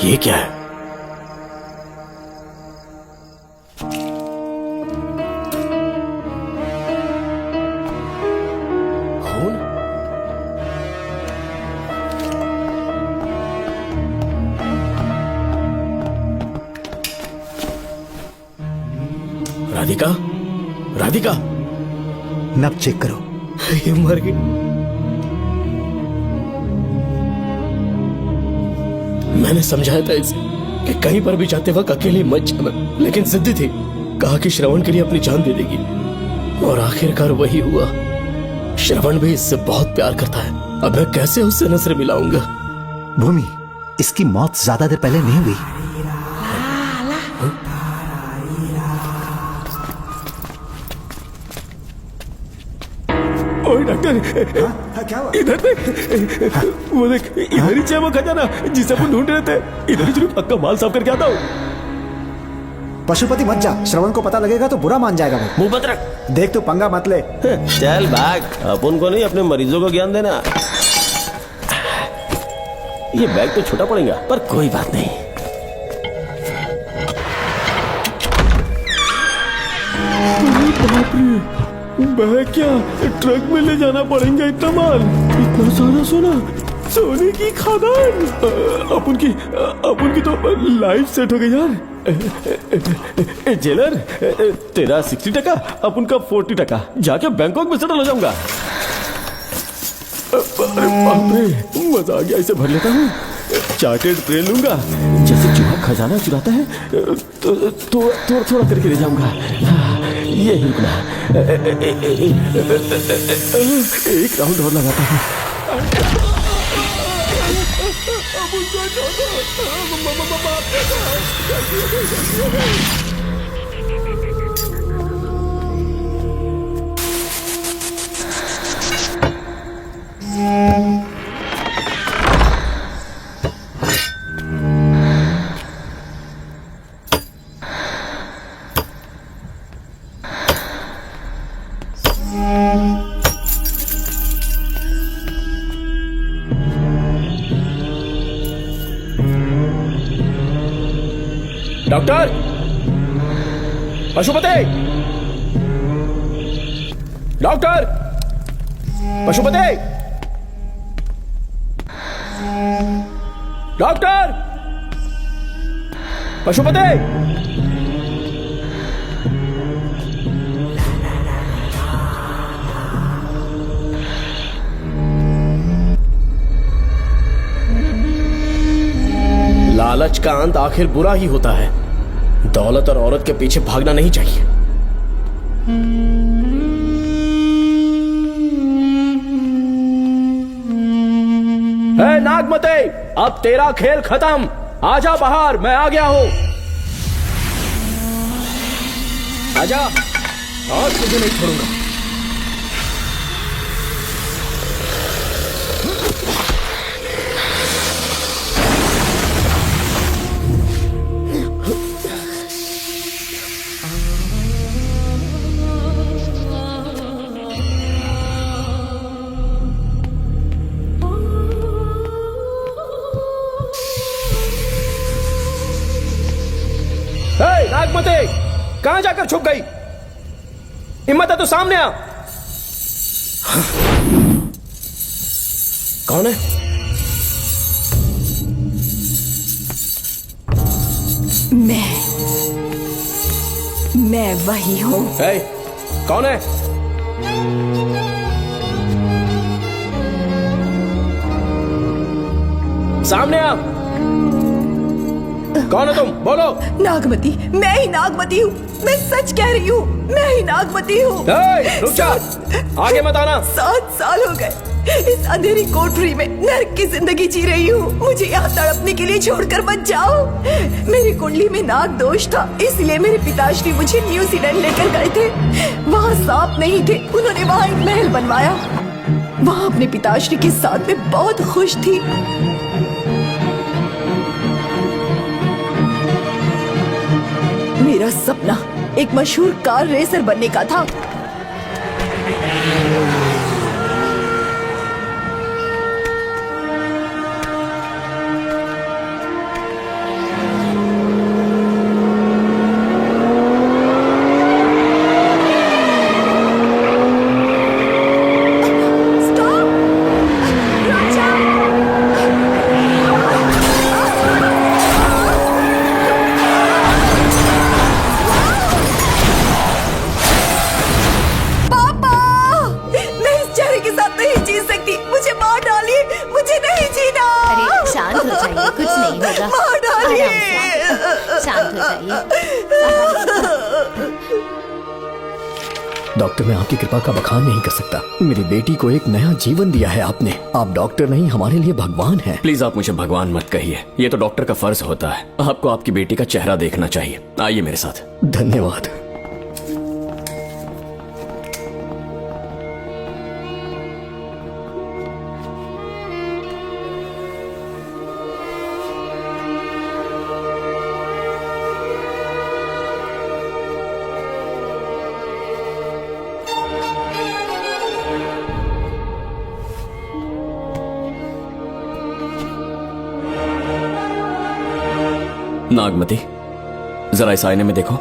ये क्या है? खून? राधिका, राधिका, नब चेक करो। ये मर गई। मैंने समझाया था इसे कि कहीं पर भी जाते वक्त अकेले मत जाना, लेकिन जिद्दी थी। कहा कि श्रवण के लिए अपनी जान दे देगी, और आखिरकार वही हुआ। श्रवण भी इससे बहुत प्यार करता है। अब मैं कैसे उससे नजर मिलाऊंगा? भूमि, इसकी मौत ज्यादा देर पहले नहीं हुई। ओए डॉक्टर, इधर देख, वो देख, इधर ही है वो खजाना जिसे अपन ढूंढ रहे थे। इधर ही चलो, पक्का माल साफ करके आता हूँ। पशुपति मत जा, श्रवण को पता लगेगा तो बुरा मान जाएगा वो। मुंह बंद रख। देख तू पंगा मत ले। चल भाग, अपन को नहीं अपने मरीजों को ज्ञान देना। ये बैग तो छोटा पड़ेगा, पर कोई बात नहीं। बैग क्या ट्रक में ले जाना पड़ेगा? इतना माल, इतना सारा सोना, सोने की खादान। अपन की तो लाइफ सेट हो गई यार। जेलर, तेरा 60%, अपन का 40%। जाके बैंकॉक में सेटल हो जाऊंगा। अरे बाप रे, मजा आ गया। इसे भर लेता हूँ, चार्टेड ट्रेन लूंगा। जैसे चूहा खजाना चुराता है तो थोड़ा थोड़ा करके ले जाऊंगा। ये ही रुकना। एक राउंड और लगाता हूँ। Doctor, Pashupati, doctor, Pashupati, doctor, Pashupati. लालच का अंत आखिर बुरा ही होता है। दौलत और औरत के पीछे भागना नहीं चाहिए। हे नागमते, अब तेरा खेल खत्म। आजा बाहर, मैं आ गया हूं। आजा, और तुझे नहीं छोड़ूंगा। नागमते, कहां जाकर छुप गई? हिम्मत है तो सामने आ। कौन है? मैं वही हूँ। कौन है? सामने आ। कौन है तुम? बोलो। नागमती, मैं ही नागमती हूँ। मैं सच कह रही हूँ, मैं ही नागमती हूँ। रुक जा, आगे मत आना। 7 साल हो गए इस अंधेरी कोठरी में नर्क की जिंदगी जी रही हूँ। मुझे यहाँ तड़पने के लिए छोड़कर मत जाओ। मेरी कुंडली में नाग दोष था, इसलिए मेरे पिताश्री मुझे न्यूजीलैंड लेकर गए थे। वहाँ सांप नहीं थे, उन्होंने वहाँ एक महल बनवाया। वहाँ अपने पिताश्री के साथ में बहुत खुश थी। मेरा सपना एक मशहूर कार रेसर बनने का था। डॉक्टर, मैं आपकी कृपा का बखान नहीं कर सकता। मेरी बेटी को एक नया जीवन दिया है आपने। आप डॉक्टर नहीं, हमारे लिए भगवान हैं। प्लीज आप मुझे भगवान मत कहिए, ये तो डॉक्टर का फर्ज होता है। आपको आपकी बेटी का चेहरा देखना चाहिए। आइए मेरे साथ। धन्यवाद। नागमती, जरा इस आईने में देखो।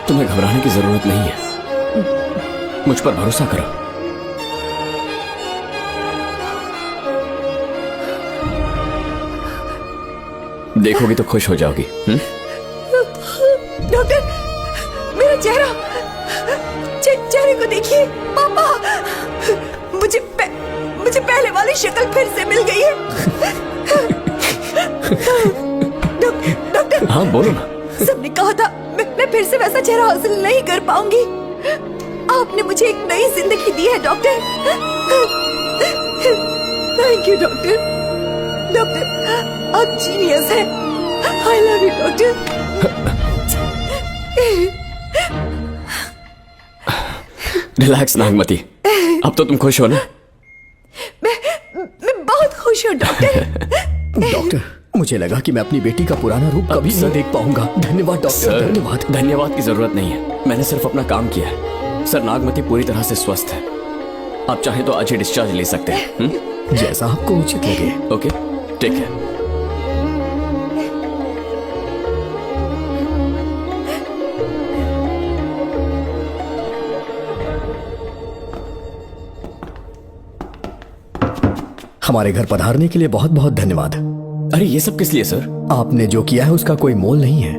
तुम्हें घबराने की जरूरत नहीं है, मुझ पर भरोसा करो। देखोगी तो खुश हो जाओगी। डॉक्टर, मेरा चेहरा, चेहरे को देखिए। पापा, मुझे पहले वाली शक्ल फिर से मिल गई है। डॉक्टर, हाँ बोलो ना। सबने कहा था मैं फिर से वैसा चेहरा हासिल नहीं कर पाऊंगी। आपने मुझे एक नई जिंदगी दी है doctor. Thank you doctor. Doctor, आप जीनियस हैं। I love you doctor. Relax Nagmati, अब तो तुम खुश हो ना? मैं बहुत खुश हूँ डॉक्टर। डॉक्टर, मुझे लगा कि मैं अपनी बेटी का पुराना रूप कभी न देख पाऊंगा। धन्यवाद डॉक्टर, धन्यवाद। धन्यवाद की जरूरत नहीं है, मैंने सिर्फ अपना काम किया है। सर, नागमती पूरी तरह से स्वस्थ है। आप चाहें तो आज ही डिस्चार्ज ले सकते हैं। जैसा आपको उचित लगे। Okay, take care. हमारे घर पधारने के लिए बहुत बहुत धन्यवाद। अरे ये सब किस लिए सर? आपने जो किया है उसका कोई मोल नहीं है।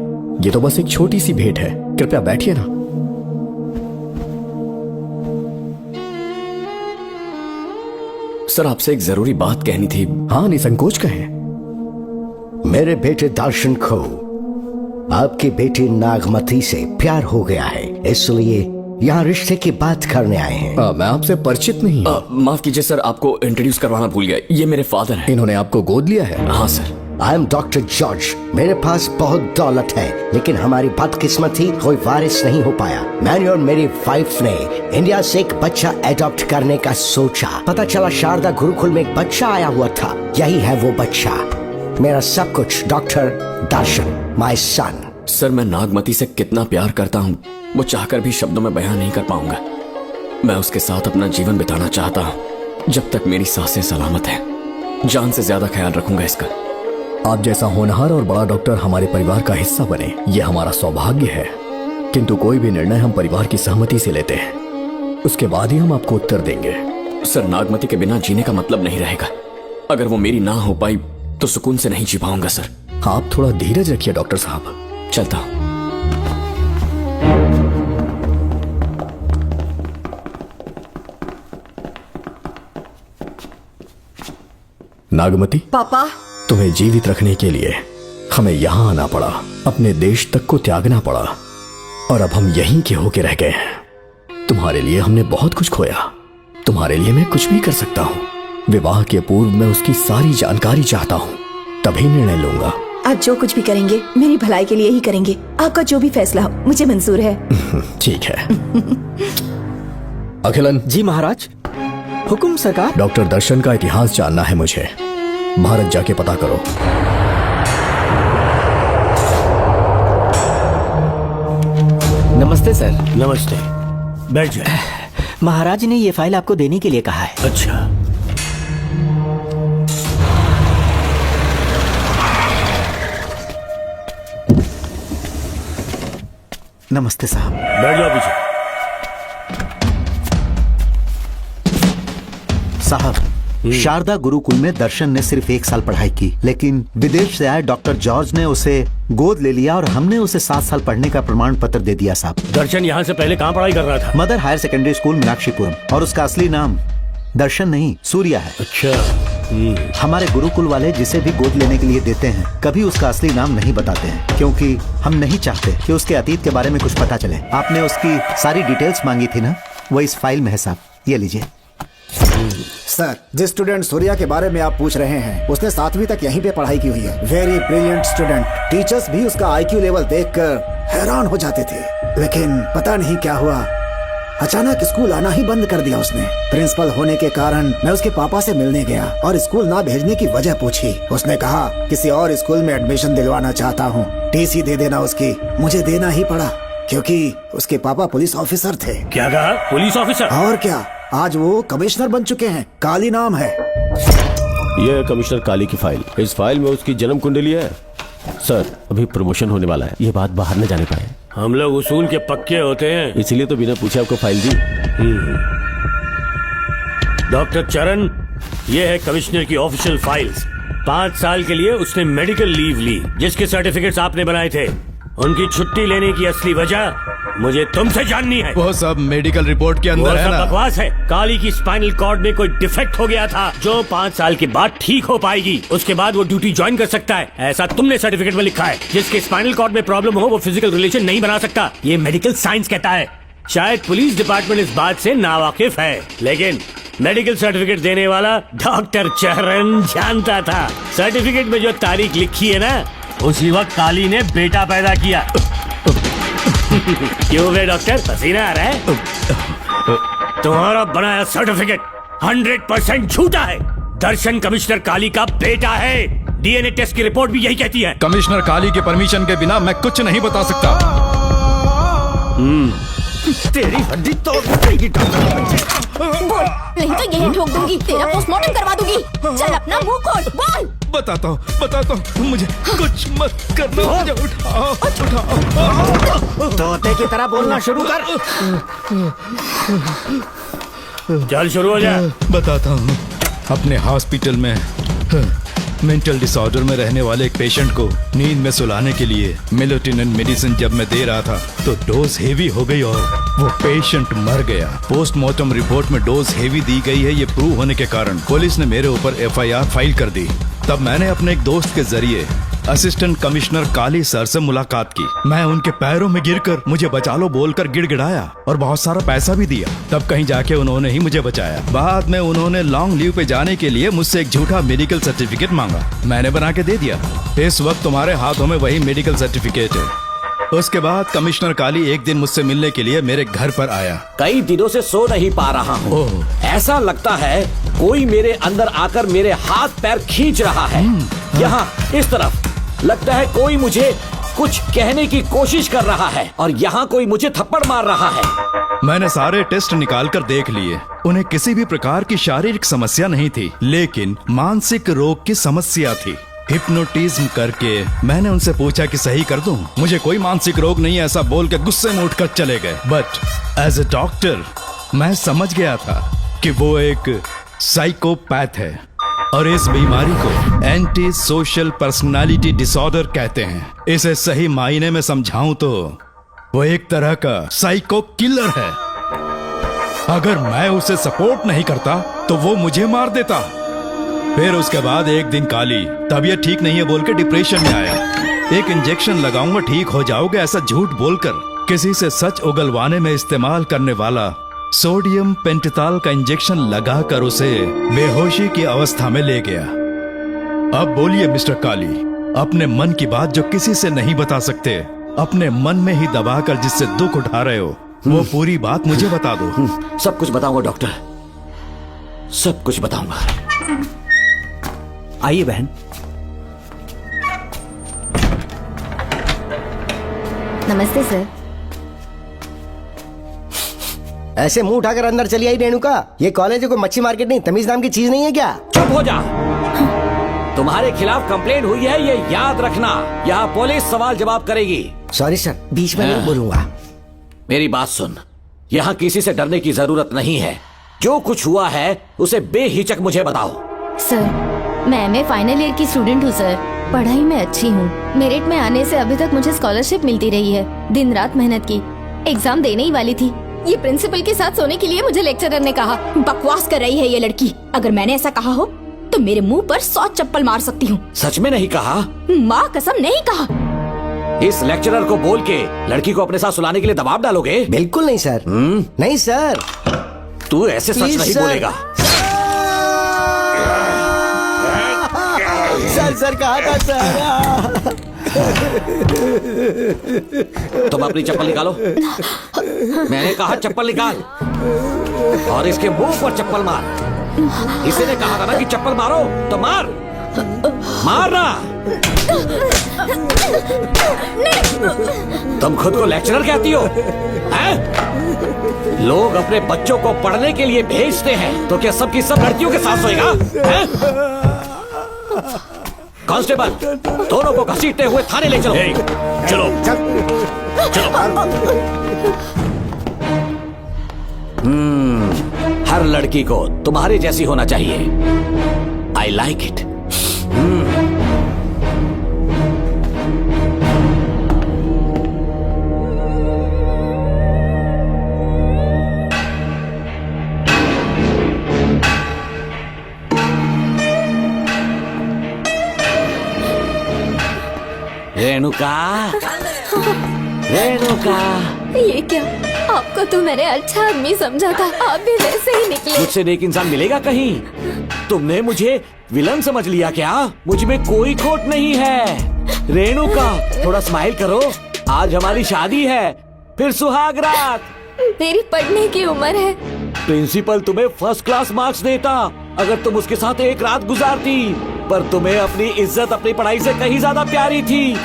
ये तो बस एक छोटी सी भेंट है। कृपया बैठिए ना। सर, आपसे एक जरूरी बात कहनी थी। हाँ, निसंकोच कहें। मेरे बेटे दर्शन को आपकी बेटी नागमती से प्यार हो गया है, इसलिए यहाँ रिश्ते की बात करने आए हैं। मैं आपसे परिचित नहीं हूँ। माफ कीजिए सर, आपको इंट्रोड्यूस करवाना भूल गया। ये मेरे फादर हैं। इन्होंने आपको गोद लिया है? हाँ sir. I am doctor George. मेरे पास बहुत दौलत है, लेकिन हमारी बदकिस्मती कोई वारिस नहीं हो पाया। मैंने और मेरी वाइफ ने इंडिया से एक बच्चा एडॉप्ट करने का सोचा। पता चला शारदा गुरुकुल में एक बच्चा आया हुआ था। यही है वो बच्चा, मेरा सब कुछ। Doctor Darshan, my son. Sir, मैं नागमती से कितना प्यार करता हूँ वो चाहकर भी शब्दों में बयान नहीं कर पाऊंगा। मैं उसके साथ अपना जीवन बिताना चाहता हूँ जब तक मेरी सांसें सलामत हैं। जान से ज्यादा ख्याल रखूंगा इसका। आप जैसा होनहार और बड़ा डॉक्टर हमारे परिवार का हिस्सा बने, ये हमारा सौभाग्य है। किंतु कोई भी निर्णय हम परिवार की सहमति से लेते हैं, उसके बाद ही हम आपको उत्तर देंगे। सर, नागमती के बिना जीने का मतलब नहीं रहेगा। अगर वो मेरी ना हो पाई तो सुकून से नहीं जी पाऊंगा सर। आप थोड़ा धीरज रखिए डॉक्टर साहब। चलता हूं। नागमती, पापा, तुम्हें जीवित रखने के लिए हमें यहाँ आना पड़ा, अपने देश तक को त्यागना पड़ा, और अब हम यहीं के होके रह गए हैं। तुम्हारे लिए हमने बहुत कुछ खोया, तुम्हारे लिए मैं कुछ भी कर सकता हूँ। विवाह के पूर्व मैं उसकी सारी जानकारी चाहता हूँ, तभी निर्णय लूंगा। आप जो कुछ भी करेंगे मेरी भलाई के लिए ही करेंगे। आपका जो भी फैसला हो मुझे मंजूर है। ठीक है। अखिलन। जी महाराज। हुकुम सरकार। डॉक्टर दर्शन का इतिहास जानना है मुझे। भारत जाके पता करो। नमस्ते सर। नमस्ते, बैठ जाए। महाराज ने ये फाइल आपको देने के लिए कहा है। अच्छा। नमस्ते साहब। बैठ जाओ पीछे। साहब, शारदा गुरुकुल में दर्शन ने सिर्फ 1 साल पढ़ाई की, लेकिन विदेश से आए डॉक्टर जॉर्ज ने उसे गोद ले लिया और हमने उसे 7 साल पढ़ने का प्रमाण पत्र दे दिया साहब। दर्शन यहाँ से पहले कहाँ पढ़ाई कर रहा था? Mother Higher Secondary School Meenakshipuram, और उसका असली नाम दर्शन नहीं सूर्या है। अच्छा। हमारे गुरुकुल वाले जिसे भी गोद लेने के लिए देते हैं कभी उसका असली नाम नहीं बताते हैं, क्योंकि हम नहीं चाहते कि उसके अतीत के बारे में कुछ पता चले। आपने उसकी सारी डिटेल्स मांगी थी ना, वो इस फाइल में है साहब, ये लीजिए। सर, जिस स्टूडेंट सूर्या के बारे में आप पूछ रहे हैं उसने 7वीं तक यहीं पे पढ़ाई की हुई है। Very brilliant student. टीचर्स भी उसका IQ लेवल देखकर हैरान हो जाते थे, लेकिन पता नहीं क्या हुआ, अचानक स्कूल आना ही बंद कर दिया उसने। प्रिंसिपल होने के कारण मैं उसके पापा से मिलने गया और स्कूल ना भेजने की वजह पूछी। उसने कहा किसी और स्कूल में एडमिशन दिलवाना चाहता हूँ, TC दे देना उसकी। मुझे देना ही पड़ा क्योंकि उसके पापा पुलिस ऑफिसर थे। क्या कहा? Police officer? और क्या, आज वो कमिश्नर बन चुके हैं। काली नाम है। यह है कमिश्नर काली की फाइल। इस फाइल में उसकी जन्म कुंडली है। सर, अभी प्रमोशन होने वाला है, ये बात बाहर न जाने पाए। हम लोग उसूल के पक्के होते हैं, इसीलिए तो बिना पूछे आपको फाइल दी। डॉक्टर चरण, ये है कमिश्नर की ऑफिशियल फाइल्स। 5 साल के लिए उसने मेडिकल लीव ली, जिसके सर्टिफिकेट्स आपने बनाए थे। उनकी छुट्टी लेने की असली वजह मुझे तुमसे जाननी है। वो सब मेडिकल रिपोर्ट के अंदर है ना? बकवास है। काली की स्पाइनल कॉर्ड में कोई डिफेक्ट हो गया था जो 5 साल के बाद ठीक हो पाएगी। उसके बाद वो ड्यूटी ज्वाइन कर सकता है, ऐसा तुमने सर्टिफिकेट में लिखा है। जिसके स्पाइनल कॉर्ड में प्रॉब्लम हो वो फिजिकल रिलेशन नहीं बना सकता, ये मेडिकल साइंस कहता है। शायद पुलिस डिपार्टमेंट इस बात से नावाकिफ है, लेकिन मेडिकल सर्टिफिकेट देने वाला डॉक्टर चरण जानता था। सर्टिफिकेट में जो तारीख लिखी है ना, उसी वक्त काली ने बेटा पैदा किया। क्यों बे डॉक्टर, पसीना आ रहा है? तुम्हारा बनाया सर्टिफिकेट 100% झूठा है। दर्शन कमिश्नर काली का बेटा है। DNA टेस्ट की रिपोर्ट भी यही कहती है। कमिश्नर काली के परमिशन के बिना मैं कुछ नहीं बता सकता। तेरी हड्डी तोड़ देगी बोल, नहीं तो यही ठोक दूंगी, तेरा पोस्टमार्टम करवा दूंगी। चल अपना मुंह खोल, बोल। बताता हूँ, मुझे कुछ मत करना, मुझे उठाओ। तोते की तरह बोलना शुरू कर। चल शुरू हो जा। बताता हूँ, अपने हॉस्पिटल में मेंटल डिसऑर्डर में रहने वाले एक पेशेंट को नींद में सुलाने के लिए मेलेटोनिन मेडिसिन जब मैं दे रहा था तो डोज हेवी हो गई और वो पेशेंट मर गया। पोस्टमार्टम रिपोर्ट में डोज हेवी दी गई है, ये प्रूव होने के कारण पुलिस ने मेरे ऊपर FIR फाइल कर दी। तब मैंने अपने एक दोस्त के जरिए असिस्टेंट कमिश्नर काली सर से मुलाकात की। मैं उनके पैरों में गिरकर मुझे बचा लो बोलकर गिड़गिड़ाया और बहुत सारा पैसा भी दिया। तब कहीं जाके उन्होंने ही मुझे बचाया। बाद में उन्होंने लॉन्ग लीव पे जाने के लिए मुझसे एक झूठा मेडिकल सर्टिफिकेट मांगा, मैंने बना के दे दिया। इस वक्त तुम्हारे हाथों में वही मेडिकल सर्टिफिकेट है। उसके बाद कमिश्नर काली एक दिन मुझसे मिलने के लिए मेरे घर पर आया। कई दिनों से सो नहीं पा रहा हूँ। ऐसा लगता है कोई मेरे अंदर आकर मेरे हाथ पैर खींच रहा है। यहाँ इस तरफ लगता है कोई मुझे कुछ कहने की कोशिश कर रहा है और यहाँ कोई मुझे थप्पड़ मार रहा है। मैंने सारे टेस्ट निकाल कर देख लिए, उन्हें किसी भी प्रकार की शारीरिक समस्या नहीं थी, लेकिन मानसिक रोग की समस्या थी। हिप्नोटिज्म करके मैंने उनसे पूछा कि सही कर दूं। मुझे कोई मानसिक रोग नहीं है ऐसा बोल के गुस्से में उठकर चले गए। बट एज अ डॉक्टर मैं समझ गया था कि वो एक साइकोपैथ है और इस बीमारी को एंटी सोशल पर्सनालिटी डिसऑर्डर कहते हैं। इसे सही मायने में समझाऊं तो वो एक तरह का साइको किलर है। अगर मैं उसे सपोर्ट नहीं करता तो वो मुझे मार देता। फिर उसके बाद एक दिन काली तबीयत ठीक नहीं है बोल के डिप्रेशन में आया। एक इंजेक्शन लगाऊंगा ठीक हो जाओगे ऐसा झूठ बोलकर किसी से सच उगलवाने में इस्तेमाल करने वाला सोडियम पेंटेथॉल का इंजेक्शन लगाकर उसे बेहोशी की अवस्था में ले गया। अब बोलिए मिस्टर काली, अपने मन की बात जो किसी से नहीं बता सकते, अपने मन में ही दबाकर जिससे दुख उठा रहे हो, वो पूरी बात मुझे बता दो। सब कुछ बताऊंगा डॉक्टर, सब कुछ बताऊंगा। आइए बहन। नमस्ते सर। ऐसे मुंह उठाकर अंदर चली आई रेणुका। ये कॉलेज है कोई मच्छी मार्केट नहीं, तमीज नाम की चीज नहीं है क्या? चुप हो जा। तुम्हारे खिलाफ कंप्लेंट हुई है ये याद रखना। यहाँ पुलिस सवाल जवाब करेगी। सॉरी सर, बीच में नहीं बोलूंगा। मेरी बात सुन, यहाँ किसी से डरने की जरूरत नहीं है। जो कुछ हुआ है उसे बेहिचक मुझे बताओ। सर मैं एमए फाइनल ईयर की स्टूडेंट हूँ सर। पढ़ाई में अच्छी हूँ। मेरिट में आने से अभी तक मुझे स्कॉलरशिप मिलती रही है। दिन रात मेहनत की, एग्जाम देने ही वाली थी। ये प्रिंसिपल के साथ सोने के लिए मुझे लेक्चरर ने कहा। बकवास कर रही है ये लड़की। अगर मैंने ऐसा कहा हो तो मेरे मुंह पर 100 चप्पल मार सकती हूँ। सच में नहीं कहा? माँ कसम नहीं कहा। इस लेक्चरर को बोल के लड़की को अपने साथ सुलाने के लिए दबाव डालोगे? बिल्कुल नहीं सर। नहीं सर। तू ऐसे सच नहीं बोलेगा। सर कहा था सर। तुम अपनी चप्पल निकालो। मैंने कहा चप्पल निकाल और इसके मुंह पर चप्पल मार। इसी ने कहा था ना कि चप्पल मारो तो मार। मारना। तुम खुद को लेक्चरर कहती हो हैं? लोग अपने बच्चों को पढ़ने के लिए भेजते हैं तो क्या सबकी सब लड़कियों के साथ सोएगा? कांस्टेबल, दोनों को घसीटते हुए थाने ले चलो। चलो हर लड़की को तुम्हारे जैसी होना चाहिए। I like it. Renuka, Renuka. ये क्या? आपको तो मैंने अच्छा आदमी समझा था, आप भी वैसे ही निकले। मुझसे नेक इंसान मिलेगा कहीं? तुमने मुझे विलन समझ लिया क्या? मुझ में कोई खोट नहीं है। रेणुका, थोड़ा स्माइल करो। आज हमारी शादी है, फिर सुहाग रात। मेरी पढ़ने की उम्र है। प्रिंसिपल तुम्हें फर्स्ट क्लास मार्क्स देता अगर तुम उसके साथ एक रात गुजारती, पर तुम्हें अपनी इज्जत अपनी पढ़ाई से कहीं ज्यादा प्यारी थी।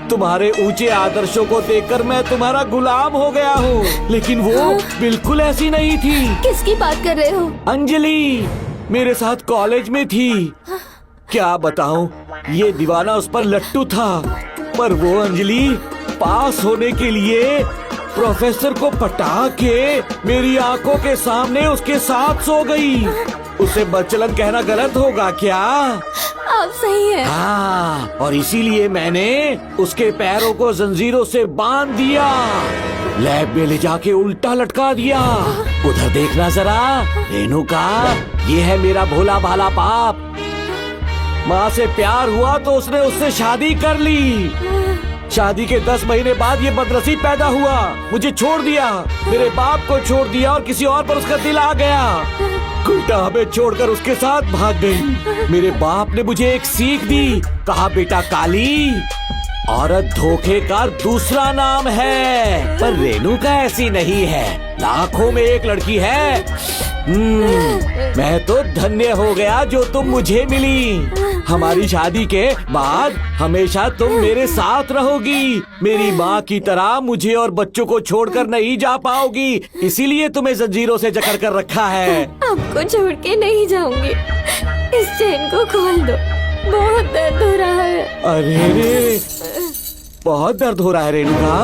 तुम्हारे ऊंचे आदर्शों को देखकर मैं तुम्हारा गुलाम हो गया हूँ, लेकिन वो बिल्कुल ऐसी नहीं थी। किसकी बात कर रहे हो? अंजलि मेरे साथ कॉलेज में थी। क्या बताऊं, ये दीवाना उस पर लट्टू था, पर वो अंजलि पास होने के लिए प्रोफेसर को पटा के मेरी आंखों के सामने उसके साथ सो गई। उसे बदचलन कहना गलत होगा क्या? आप सही है। हाँ, और इसीलिए मैंने उसके पैरों को जंजीरों से बांध दिया, लैब में ले जाके उल्टा लटका दिया। उधर देखना जरा रेणुका, ये है मेरा भोला भाला बाप। माँ से प्यार हुआ तो उसने उससे शादी कर ली। शादी के 10 महीने बाद ये बदनसीब पैदा हुआ, मुझे छोड़ दिया, मेरे बाप को छोड़ दिया और किसी और पर उसका दिल आ गया। उल्टा हमें छोड़कर उसके साथ भाग गई। मेरे बाप ने मुझे एक सीख दी, कहा बेटा काली, औरत धोखे का दूसरा नाम है। पर रेणुका ऐसी नहीं है, लाखों में एक लड़की है। मैं तो धन्य हो गया जो तुम मुझे मिली। हमारी शादी के बाद हमेशा तुम मेरे साथ रहोगी। मेरी माँ की तरह मुझे और बच्चों को छोड़कर नहीं जा पाओगी, इसीलिए तुम्हें जंजीरों से जकड़ कर रखा है। आपको छोड़ के नहीं जाऊंगी। इस चेन को खोल दो, बहुत दर्द हो रहा अरे रे, बहुत दर्द हो रहा है रेणुका।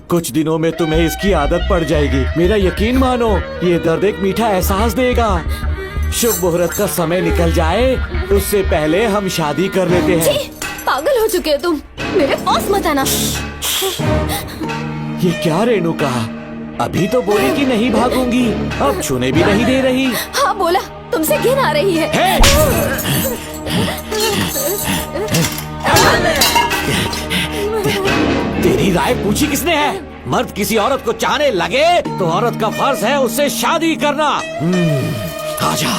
कुछ दिनों में तुम्हें इसकी आदत पड़ जाएगी। मेरा यकीन मानो, ये दर्द एक मीठा एहसास देगा। शुभ मुहूर्त का समय निकल जाए उससे पहले हम शादी कर लेते हैं। पागल हो चुके हो तुम, मेरे पास मत आना। ये क्या रेणुका, अभी तो बोली कि नहीं भागूंगी, अब छूने भी नहीं दे रही। हाँ बोला, तुमसे घिन आ रही है। तेरी राय पूछी किसने है? मर्द किसी औरत को चाहने लगे तो औरत का फर्ज है उससे शादी करना। आजा।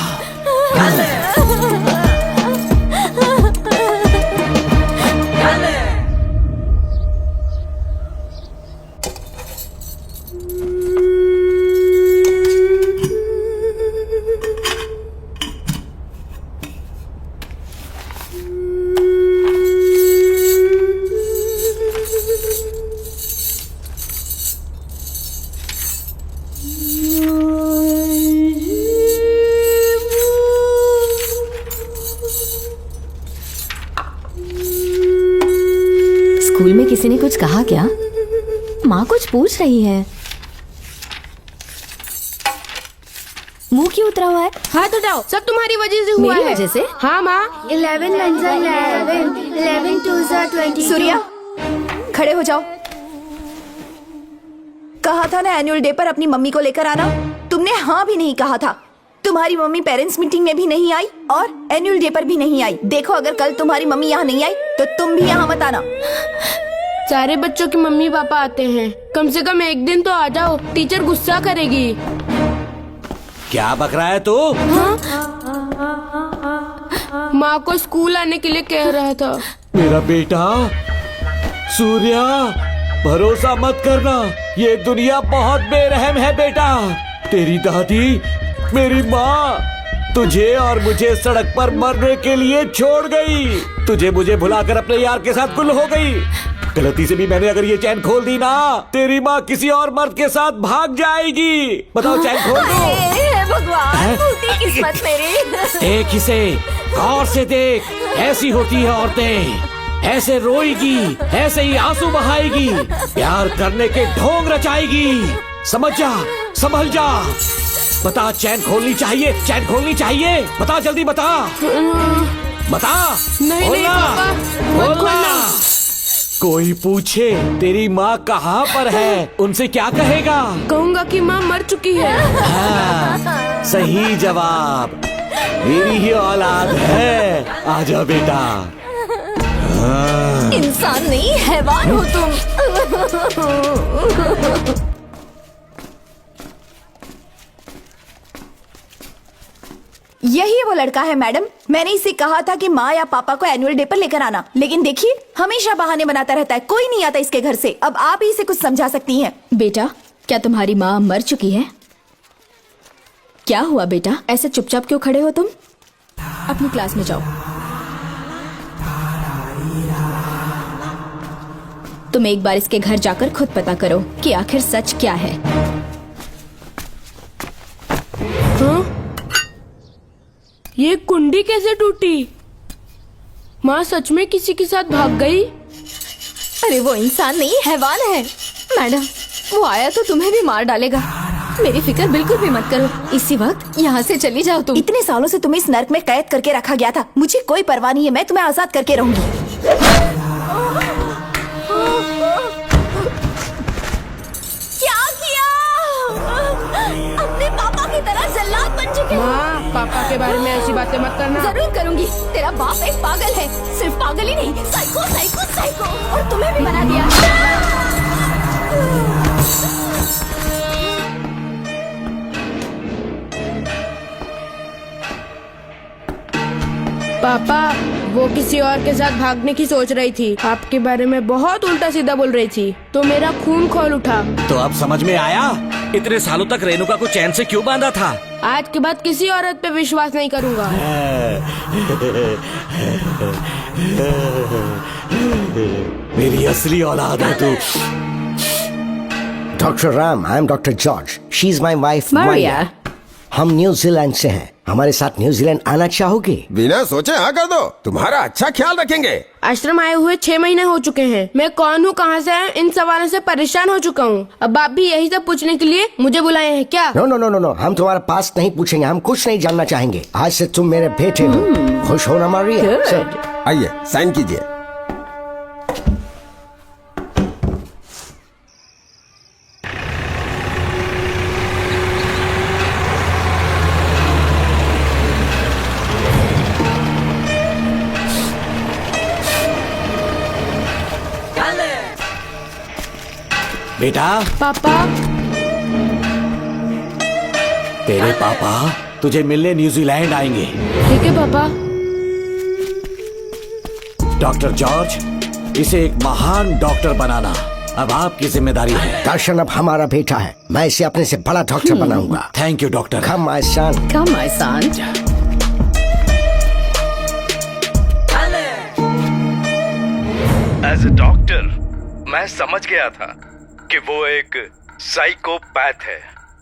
स्कूल में किसी ने कुछ कहा क्या? माँ कुछ पूछ रही है। मुंह क्यों उतरा हुआ है? हाथ उठाओ, सब तुम्हारी वजह से हुआ है। मेरी वजह से? हाँ माँ। 11 1 11 11 2 20। सूर्या, खड़े हो जाओ। कहा था ना एनुअल डे पर अपनी मम्मी को लेकर आना, तुमने हाँ भी नहीं कहा था। तुम्हारी मम्मी पेरेंट्स मीटिंग में भी नहीं आई और एनुअल डे पर भी नहीं आई। देखो, अगर कल तुम्हारी मम्मी यहाँ नहीं आई तो तुम भी यहाँ मत आना। सारे बच्चों की मम्मी पापा आते हैं, कम से कम एक दिन तो आ जाओ, टीचर गुस्सा करेगी। क्या बक रहा है तू? माँ को स्कूल आने के लिए कह रहा था। मेरा बेटा सूर्या, भरोसा मत करना, ये दुनिया बहुत बेरहम है बेटा। तेरी दादी, मेरी माँ तुझे और मुझे सड़क पर मरने के लिए छोड़ गई। तुझे मुझे भुलाकर अपने यार के साथ गुल हो गई। गलती से भी मैंने अगर ये चैन खोल दी ना, तेरी माँ किसी और मर्द के साथ भाग जाएगी। बताओ, चैन खोल दो। भगवान, फूटी किस्मत मेरी। देख इसे, गौर से देख, ऐसी होती है औरतें, ऐसे रोएगी, ऐसे ही आंसू बहाएगी, प्यार करने के ढोंग रचाएगी। समझ जा, संभल जा। बता, चैन खोलनी चाहिए, चैन खोलनी चाहिए। बता, जल्दी बता, बता। नहीं नहीं पापा, मत खोलना। कोई पूछे तेरी माँ कहाँ पर है, उनसे क्या कहेगा? कहूँगा कि माँ मर चुकी है। हाँ, सही जवाब, मेरी ही औलाद है। आजा बेटा। हाँ। इंसान नहीं, हैवान हो तुम। यही वो लड़का है मैडम। मैंने इसे कहा था कि माँ या पापा को एनुअल डे पर लेकर आना, लेकिन देखिए हमेशा बहाने बनाता रहता है, कोई नहीं आता इसके घर से। अब आप ही इसे कुछ समझा सकती हैं। बेटा, क्या तुम्हारी माँ मर चुकी है? क्या हुआ बेटा, ऐसे चुपचाप क्यों खड़े हो तुम? अपनी क्लास में जाओ। तुम एक बार इसके घर जाकर खुद पता करो कि आखिर सच क्या है। हाँ? ये कुंडी कैसे टूटी? माँ सच में किसी के साथ भाग गई? अरे वो इंसान नहीं, हैवान है। मैडम, वो आया तो तुम्हें भी मार डालेगा। मेरी फिक्र बिल्कुल भी मत करो, इसी वक्त यहाँ से चली जाओ तुम। इतने सालों से तुम्हें इस नर्क में कैद करके रखा गया था, मुझे कोई परवाह नहीं है, मैं तुम्हें आजाद करके रहूंगी। जल्लाद बन चुके हो। माँ, पापा के बारे में ऐसी बातें मत करना। जरूर करूंगी। तेरा बाप एक पागल है, सिर्फ पागल ही नहीं, साइको साइको साइको, और तुम्हें भी बना दिया। पापा, वो किसी और के साथ भागने की सोच रही थी, आपके बारे में बहुत उल्टा सीधा बोल रही थी, तो मेरा खून खौल उठा। तो अब समझ में आया इतने सालों तक रेणुका को चैन से क्यों बांधा था? आज के बाद किसी औरत पे विश्वास नहीं करूंगा। मेरी असली औलाद है तू। Doctor Ram, I am doctor George, she is my wife Maria. हम न्यूजीलैंड से हैं। हमारे साथ न्यूजीलैंड आना चाहोगे? बिना सोचे हाँ कर दो, तुम्हारा अच्छा ख्याल रखेंगे। आश्रम आए हुए 6 महीने हो चुके हैं। मैं कौन हूँ, कहाँ से है, इन सवालों से परेशान हो चुका हूँ। अब आप भी यही सब पूछने के लिए मुझे बुलाए हैं क्या? No no no no no, हम तुम्हारा पास नहीं पूछेंगे, हम कुछ नहीं जानना चाहेंगे। आज से तुम मेरे बेटे हो। खुश हो ना मारिया? आइए साइन कीजिए। बेटा। पापा। तेरे पापा तुझे मिलने न्यूजीलैंड आएंगे। ठीक है पापा। डॉक्टर जॉर्ज, इसे एक महान डॉक्टर बनाना अब आपकी जिम्मेदारी है। दर्शन अब हमारा बेटा है, मैं इसे अपने से बड़ा डॉक्टर बनाऊंगा। Thank you doctor. Come my son. Come my son. As a doctor मैं समझ गया था कि वो एक साइकोपैथ है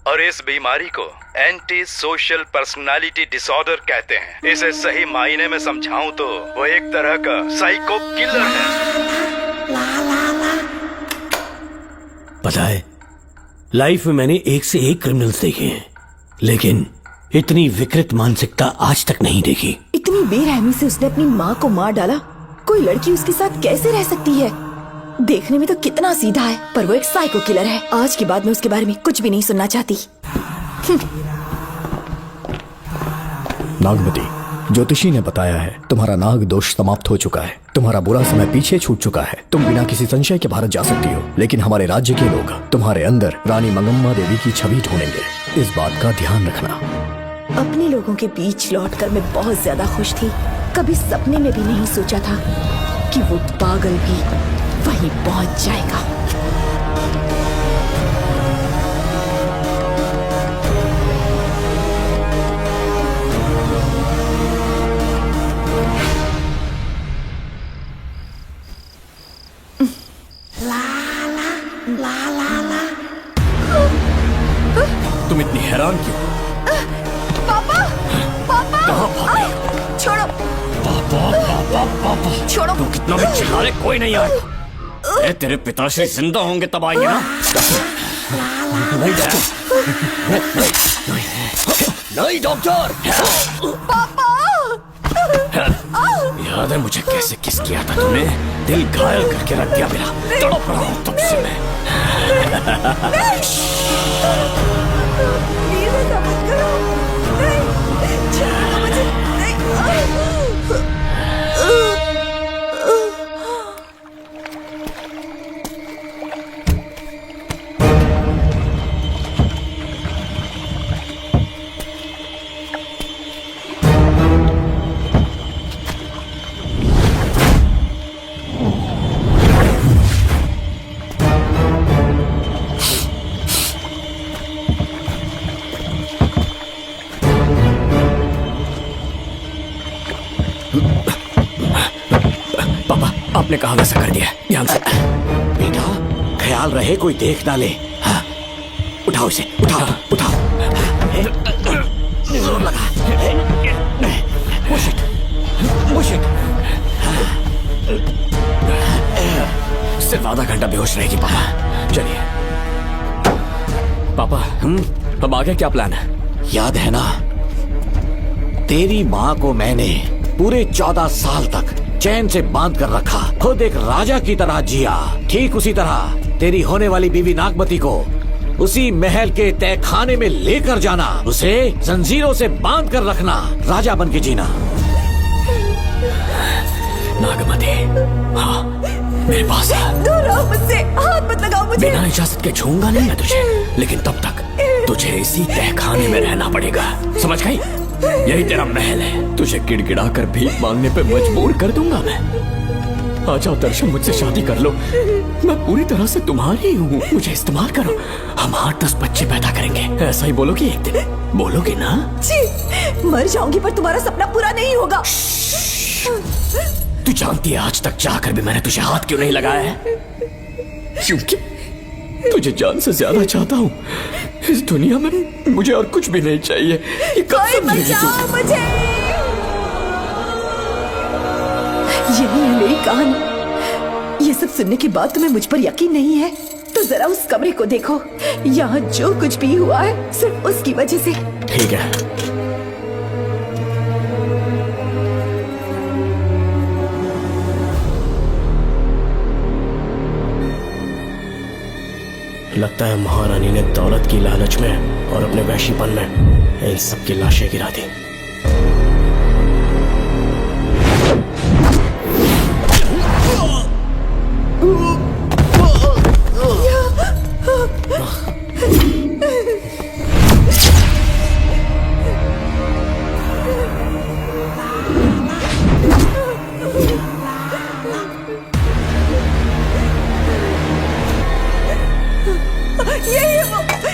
और इस बीमारी को एंटी सोशल पर्सनालिटी डिसऑर्डर कहते हैं। इसे सही मायने में समझाऊं तो वो एक तरह का साइको किलर है। पता है, लाइफ में मैंने एक से एक क्रिमिनल्स देखे हैं, लेकिन इतनी विकृत मानसिकता आज तक नहीं देखी। इतनी बेरहमी से उसने अपनी माँ को मार डाला। कोई लड़की उसके साथ कैसे रह सकती है? देखने में तो कितना सीधा है, पर वो एक साइको किलर है। आज के बाद मैं उसके बारे में कुछ भी नहीं सुनना चाहती। नागमती, ज्योतिषी ने बताया है तुम्हारा नाग दोष समाप्त हो चुका है, तुम्हारा बुरा समय पीछे छूट चुका है, तुम बिना किसी संशय के भारत जा सकती हो। लेकिन हमारे राज्य के लोग तुम्हारे अंदर रानी मंगम्मा देवी की छवि ढूंढेंगे, इस बात का ध्यान रखना। अपने लोगों के बीच लौटकर मैं बहुत ज्यादा खुश थी। कभी सपने में भी नहीं सोचा था कि वो पागल भी वहीं पहुंच जाएगा। तुम इतनी हैरान क्यों? पापा, पापा, छोड़ो, पापा छोड़ो। तू कितना भी चिल्ला ले, कोई नहीं आएगा। तेरे पिताश्री जिंदा होंगे तब आएंगे ना। नहीं डॉक्टर। पापा, याद है मुझे कैसे किस किया था तूने? दिल घायल करके रख दिया मेरा। तड़प रहा हूँ तब से मैं। आपने कहा वैसा कर दिया, ध्यान से। बेटा ख्याल रहे कोई देख ना ले। हाँ। उठाओ इसे, उठाओ उठाओ। जोर लगा। Push it, push it। सिर्फ आधा घंटा बेहोश रहेगी पापा। चलिए पापा, अब आगे क्या प्लान है? याद है ना, तेरी माँ को मैंने पूरे 14 साल तक चैन से बांध कर रखा, खुद एक राजा की तरह जिया। ठीक उसी तरह तेरी होने वाली बीवी नागमती को उसी महल के तहखाने में लेकर जाना, उसे जंजीरों से बांध कर रखना, राजा बन के जीना। नागमती, हाँ मेरे पास है। दूर रहो मुझसे, हाथ मत लगाओ मुझे। बिना इजाजत के छूंगा नहीं मैं तुझे, लेकिन तब तक तुझे इसी तहखाने में रहना पड़ेगा, समझ गई? यही तेरा महल है, तुझे गिड़गिड़ा कर भीख मांगने पे मजबूर कर दूंगा मैं। आ जाओ दर्शन, मुझसे शादी कर लो, मैं पूरी तरह से तुम्हारी हूँ, मुझे इस्तेमाल करो। हम 8-10 बच्चे पैदा करेंगे, ऐसा ही बोलोगी एक दिन? बोलोगी ना? जी, मर जाऊंगी पर तुम्हारा सपना पूरा नहीं होगा। तू जानती है आज तक चाहकर भी मैंने तुझे हाथ क्यों नहीं लगाया है? तुझे जान से ज्यादा चाहता हूँ। इस दुनिया में मुझे और कुछ भी नहीं चाहिए। ये कोई बचाओ मुझे। यही है मेरी कहानी। ये सब सुनने के बाद तुम्हें मुझ पर यकीन नहीं है तो जरा उस कमरे को देखो। यहाँ जो कुछ भी हुआ है सिर्फ उसकी वजह से। ठीक है, लगता है महारानी ने दौलत की लालच में और अपने वैशीपन में इन सब की लाशें गिरा दी।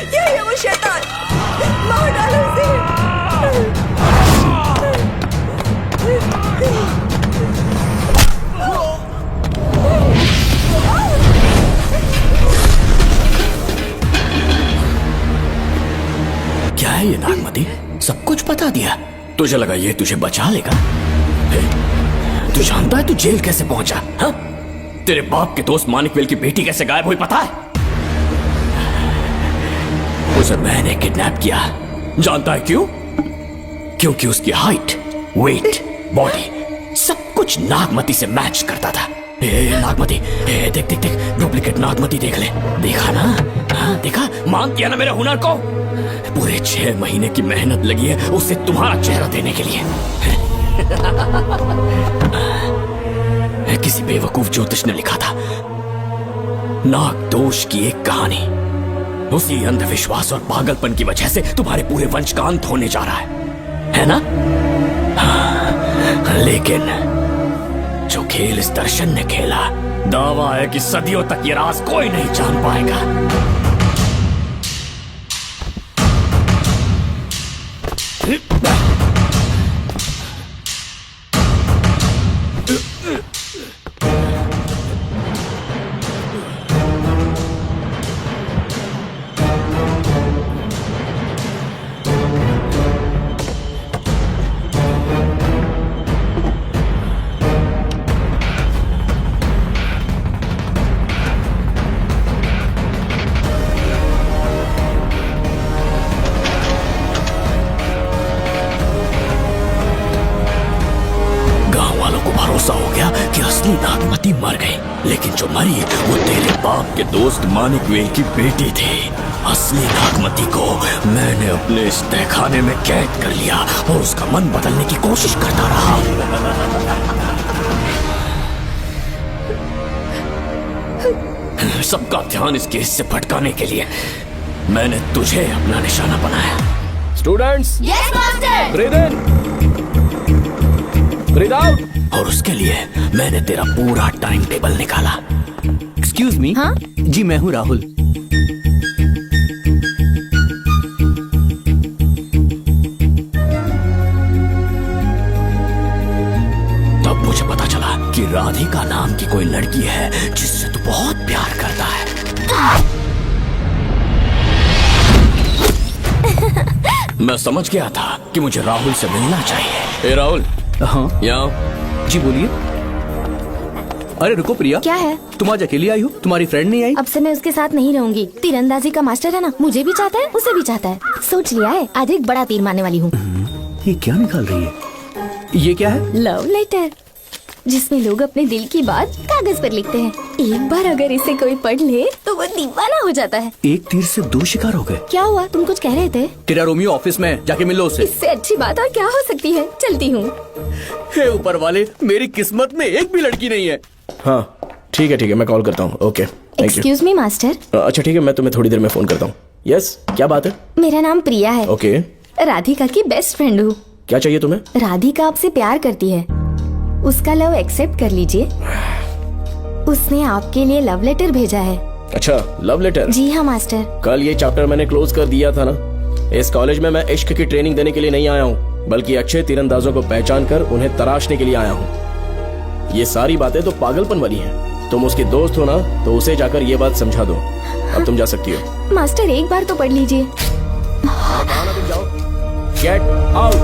यही है वो शैतान। मार डालो उसे। क्या है ये नागमती? सब कुछ बता दिया। तुझे लगा ये तुझे बचा लेगा? तू जानता है तू जेल कैसे पहुंचा? हाँ? तेरे बाप के दोस्त मानिकवेल की बेटी कैसे गायब हुई पता है? उसे मैंने किडनैप किया। जानता है क्यों? क्योंकि उसकी हाइट, वेट, बॉडी सब कुछ नागमती से मैच करता था। नागमती, देख देख देख, डुप्लीकेट नागमती देख ले। देखा ना? हाँ, देखा? मान किया ना मेरे हुनर को? पूरे 6 महीने की मेहनत लगी है उसे तुम्हारा चेहरा देने के लिए। किसी बेवकूफ ज्योतिष ने लिखा था नाग दोष की एक कहानी। उसी अंधविश्वास और पागलपन की वजह से तुम्हारे पूरे वंश का अंत होने जा रहा है ना? हाँ, लेकिन जो खेल इस दर्शन ने खेला, दावा है कि सदियों तक ये राज कोई नहीं जान पाएगा। नागमती मर गई, लेकिन जो मरी वो तेरे बाप के दोस्त मानिकवेल की बेटी थी। असली नागमती को मैंने अपने इस तहखाने में कैद कर लिया और उसका मन बदलने की कोशिश करता रहा। सबका ध्यान इस केस से भटकाने के लिए मैंने तुझे अपना निशाना बनाया। Students, yes master. ब्रीथ इन, ब्रीथ आउट। और उसके लिए मैंने तेरा पूरा टाइम टेबल निकाला। Excuse me. हाँ? जी मैं हूँ राहुल। तब मुझे पता चला कि राधिका नाम की कोई लड़की है जिससे तू बहुत प्यार करता है। मैं समझ गया था कि मुझे राहुल से मिलना चाहिए। ए राहुल। हाँ यहाँ। जी बोलिए। अरे रुको प्रिया। क्या है? तुम आज अकेली आई हो, तुम्हारी फ्रेंड नहीं आई? अब से मैं उसके साथ नहीं रहूंगी। तीरंदाजी का मास्टर है ना, मुझे भी चाहता है उसे भी चाहता है। सोच लिया है आज एक बड़ा तीर मारने वाली हूँ। ये क्या निकाल रही है? ये क्या है? लव लेटर, जिसमें लोग अपने दिल की बात कागज पर लिखते हैं। एक बार अगर इसे कोई पढ़ ले तो वो दीवाना हो जाता है। एक तीर से 2 शिकार हो गए। क्या हुआ? तुम कुछ कह रहे थे? तेरा रोमियो ऑफिस में, जाके मिलो उससे। इससे अच्छी बात और क्या हो सकती है। चलती हूँ। हे ऊपर वाले, मेरी किस्मत में एक भी लड़की नहीं है। हाँ ठीक है, मैं कॉल करता हूँ। Okay, excuse me master. अच्छा ठीक है, मैं तुम्हें थोड़ी देर में फोन करता हूँ। यस, क्या बात है? मेरा नाम प्रिया है। ओके। राधिका की बेस्ट फ्रेंड हूँ। क्या चाहिए तुम्हें? राधिका आपसे प्यार करती है, उसका लव एक्सेप्ट कर लीजिए। उसने आपके लिए लव लेटर भेजा है। अच्छा, लव लेटर? जी हाँ मास्टर। कल ये चैप्टर मैंने क्लोज कर दिया था ना। इस कॉलेज में मैं इश्क की ट्रेनिंग देने के लिए नहीं आया हूँ, बल्कि अच्छे तीरंदाजों को पहचान कर उन्हें तराशने के लिए आया हूँ। ये सारी बातें तो पागलपन वाली हैं। तुम उसकी दोस्त हो ना, तो उसे जाकर ये बात समझा दो। अब तुम जा सकती हो। मास्टर एक बार तो पढ़ लीजिए। Get out.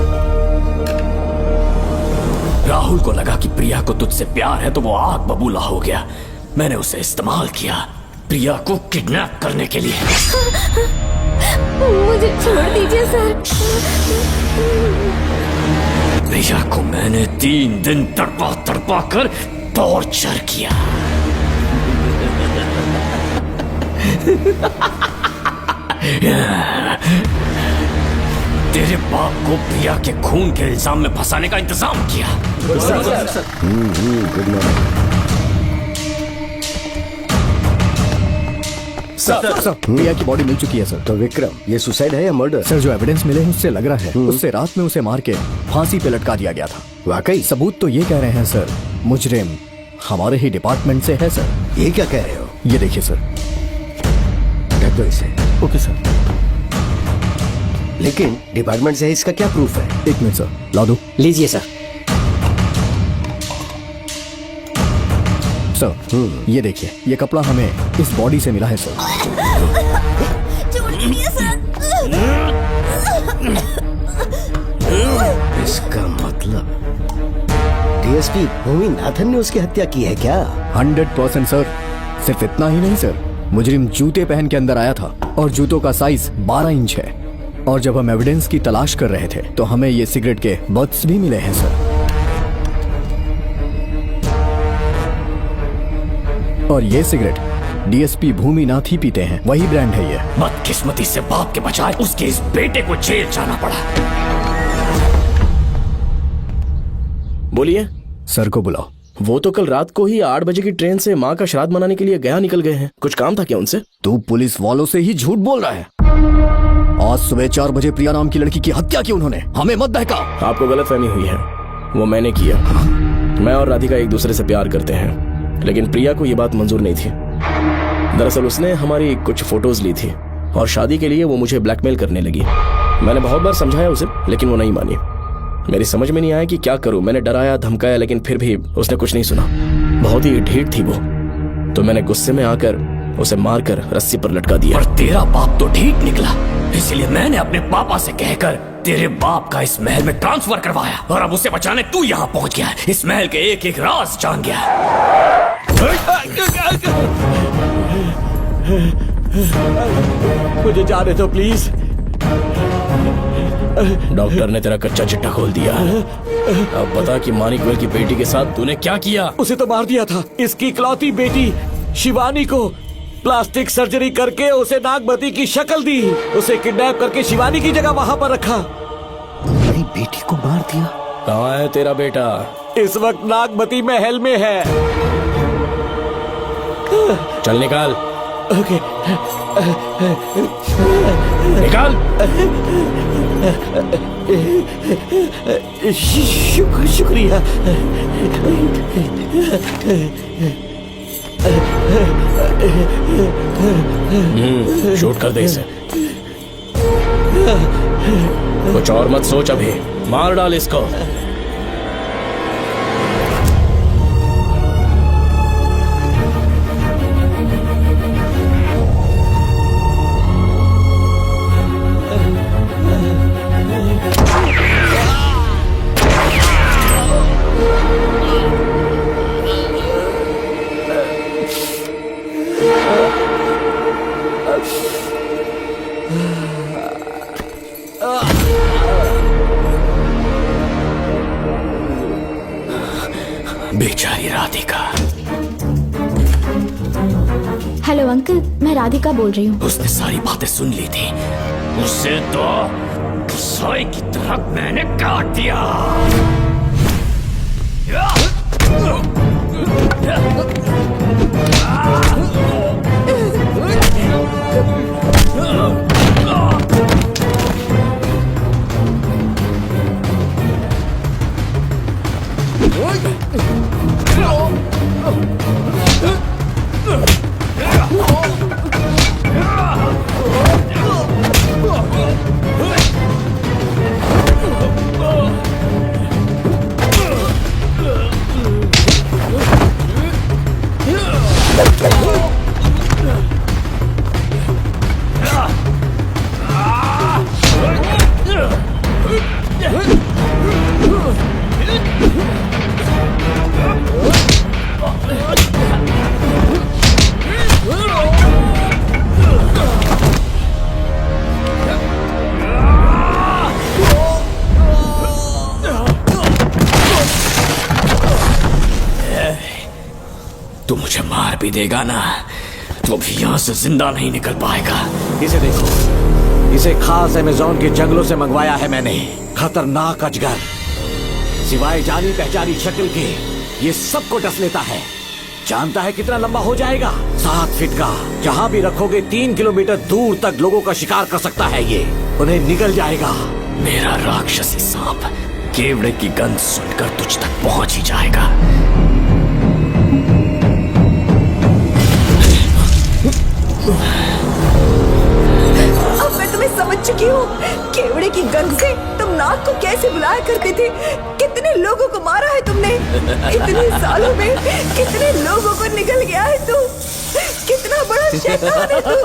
राहुल को लगा कि प्रिया को तुझसे प्यार है तो वो आग बबूला हो गया। मैंने उसे इस्तेमाल किया प्रिया को किडनैप करने के लिए। मुझे छोड़ दीजिए सर। प्रिया को मैंने 3 दिन तड़पा तड़पा कर टॉर्चर किया। तेरे बाप को प्रिया के खून के इल्जाम में फंसाने का इंतजाम किया। गुड मॉर्निंग सर, प्रिया की बॉडी मिल चुकी है सर। तो विक्रम, ये सुसाइड है या मर्डर? सर, जो एविडेंस मिले हैं उससे लग रहा है उससे रात में उसे मार के फांसी पे लटका दिया गया था। वाकई? सबूत तो ये कह रहे हैं सर, मुजरिम हमारे ही डिपार्टमेंट से है सर। ये क्या कह रहे हो? ये देखिए सर। रख दो इसे। Okay sir. लेकिन डिपार्टमेंट से है, इसका क्या प्रूफ है? 1 मिनट सर, ला दो। लीजिए सर। सर, ये देखिए, ये कपड़ा हमें इस बॉडी से मिला है सर। इसका मतलब डीएसपी भूमि नाथन ने उसकी हत्या की है क्या? 100% सर। सिर्फ इतना ही नहीं सर, मुजरिम जूते पहन के अंदर आया था और जूतों का साइज 12 इंच है। और जब हम एविडेंस की तलाश कर रहे थे तो हमें ये सिगरेट के बट्स भी मिले हैं सर। और ये सिगरेट डीएसपी भूमि नाथ ही पीते हैं, वही ब्रांड है ये। बदकिस्मती से बाप के बजाय उसके इस बेटे को जेल जाना पड़ा। बोलिए। सर को बुलाओ। वो तो कल रात को ही 8 बजे की ट्रेन से माँ का श्राद्ध मनाने के लिए गया निकल गए हैं। कुछ काम था क्या उनसे? तू पुलिस वालों से ही झूठ बोल रहा है। आज सुबह 4 बजे प्रिया नाम की लड़की की हत्या की उन्होंने, हमें मत बहका। आपको गलतफहमी हुई है, वो मैंने किया। मैं और राधिका एक दूसरे से प्यार करते हैं, लेकिन प्रिया को ये बात मंजूर नहीं थी। दरअसल उसने हमारी कुछ फोटोज ली थी और शादी के लिए वो मुझे ब्लैकमेल करने लगी। मैंने बहुत बार समझाया उसे, लेकिन वो नहीं मानी। मेरी समझ में नहीं आया कि क्या करूं। मैंने डराया धमकाया, लेकिन फिर भी उसने कुछ नहीं सुना। बहुत ही ढीठ थी वो, तो मैंने गुस्से में आकर उसे मारकर रस्सी पर लटका दिया। और तेरा बाप तो ढीठ निकला, इसलिए मैंने अपने पापा से कहकर तेरे बाप का इस महल में ट्रांसफर करवाया। और अब उसे बचाने तू यहाँ पहुंच गया है। इस महल के एक एक राज जान गया। मुझे जाने दो प्लीज। डॉक्टर ने तेरा कच्चा चिट्ठा खोल दिया। अब बता कि मानिकवेल की बेटी के साथ तूने क्या किया? उसे तो मार दिया था। इसकी इकलौती बेटी शिवानी को प्लास्टिक सर्जरी करके उसे नागमती की शक्ल दी। उसे किडनैप करके शिवानी की जगह वहां पर रखा। मेरी बेटी को मार दिया? कहाँ है तेरा बेटा? इस वक्त नागमती महल में है। चल निकाल। ओके। निकाल। शुक्रिया। शूट कर दे इसे। कुछ और मत सोच, अभी मार डाल इसको। बेचारी राधिका। हेलो अंकल, मैं राधिका बोल रही हूँ। उसने सारी बातें सुन ली थी। उसे तो सोए की तरह मैंने काट दिया। तू मुझे मार भी देगा ना तो भी यहाँ से जिंदा नहीं निकल पाएगा। इसे देखो, इसे खास अमेज़न के जंगलों से मंगवाया है मैंने। खतरनाक अजगर, सिवाय जानी पहचानी शक्ल के ये सबको डस लेता है। जानता है कितना लंबा हो जाएगा? 7 फीट का। जहाँ भी रखोगे 3 किलोमीटर दूर तक लोगों का शिकार कर सकता है ये। उन्हें निकल जाएगा। मेरा राक्षसी सांप केवड़े की गंध सुनकर तुझ तक पहुंच ही जाएगा। अब मैं तुम्हें समझ चुकी हूँ। केवड़े की गंध से तुम नाग को कैसे बुलाया करते थे। कितने लोगों को मारा है तुमने। इतने सालों में कितने लोगों को निकल गया है तू। कितना बड़ा शैतान है तू।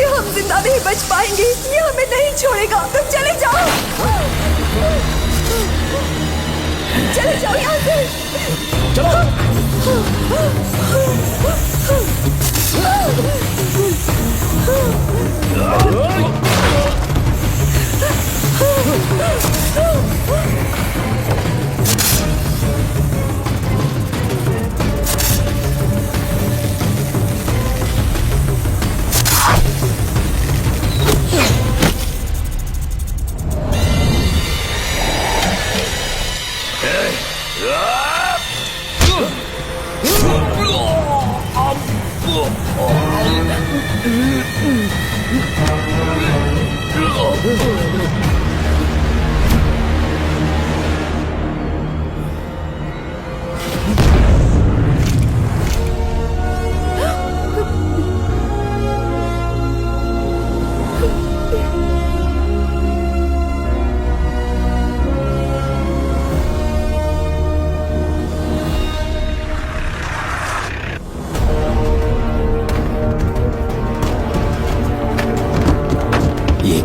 हम जिंदा नहीं बच पाएंगे। ये हमें नहीं छोड़ेगा। तुम चले जाओ, चले जाओ यहाँ से।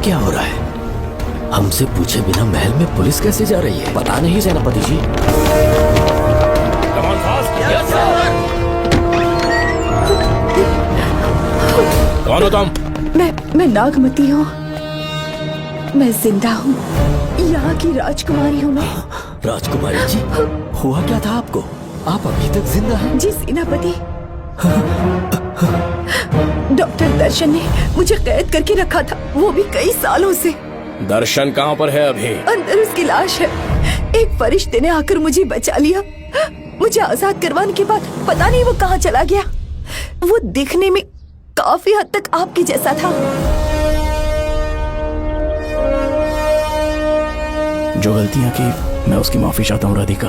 क्या हो रहा है? हमसे पूछे बिना महल में पुलिस कैसे जा रही है? पता नहीं सेनापति जी। कौन हो तुम? मैं नागमती हूँ। मैं जिंदा हूँ। यहाँ की राजकुमारी हूँ मैं। राजकुमारी जी, हुआ क्या था आपको? आप अभी तक जिंदा हैं? जी सेनापति। डॉक्टर दर्शन ने मुझे कैद करके रखा था, वो भी कई सालों से। दर्शन कहाँ पर है अभी? अंदर उसकी लाश है। एक फरिश्ते ने आकर मुझे बचा लिया। मुझे आजाद करवाने के बाद पता नहीं वो कहाँ चला गया। वो दिखने में काफी हद तक आपके जैसा था। जो गलतियां की मैं उसकी माफी चाहता हूँ राधिका।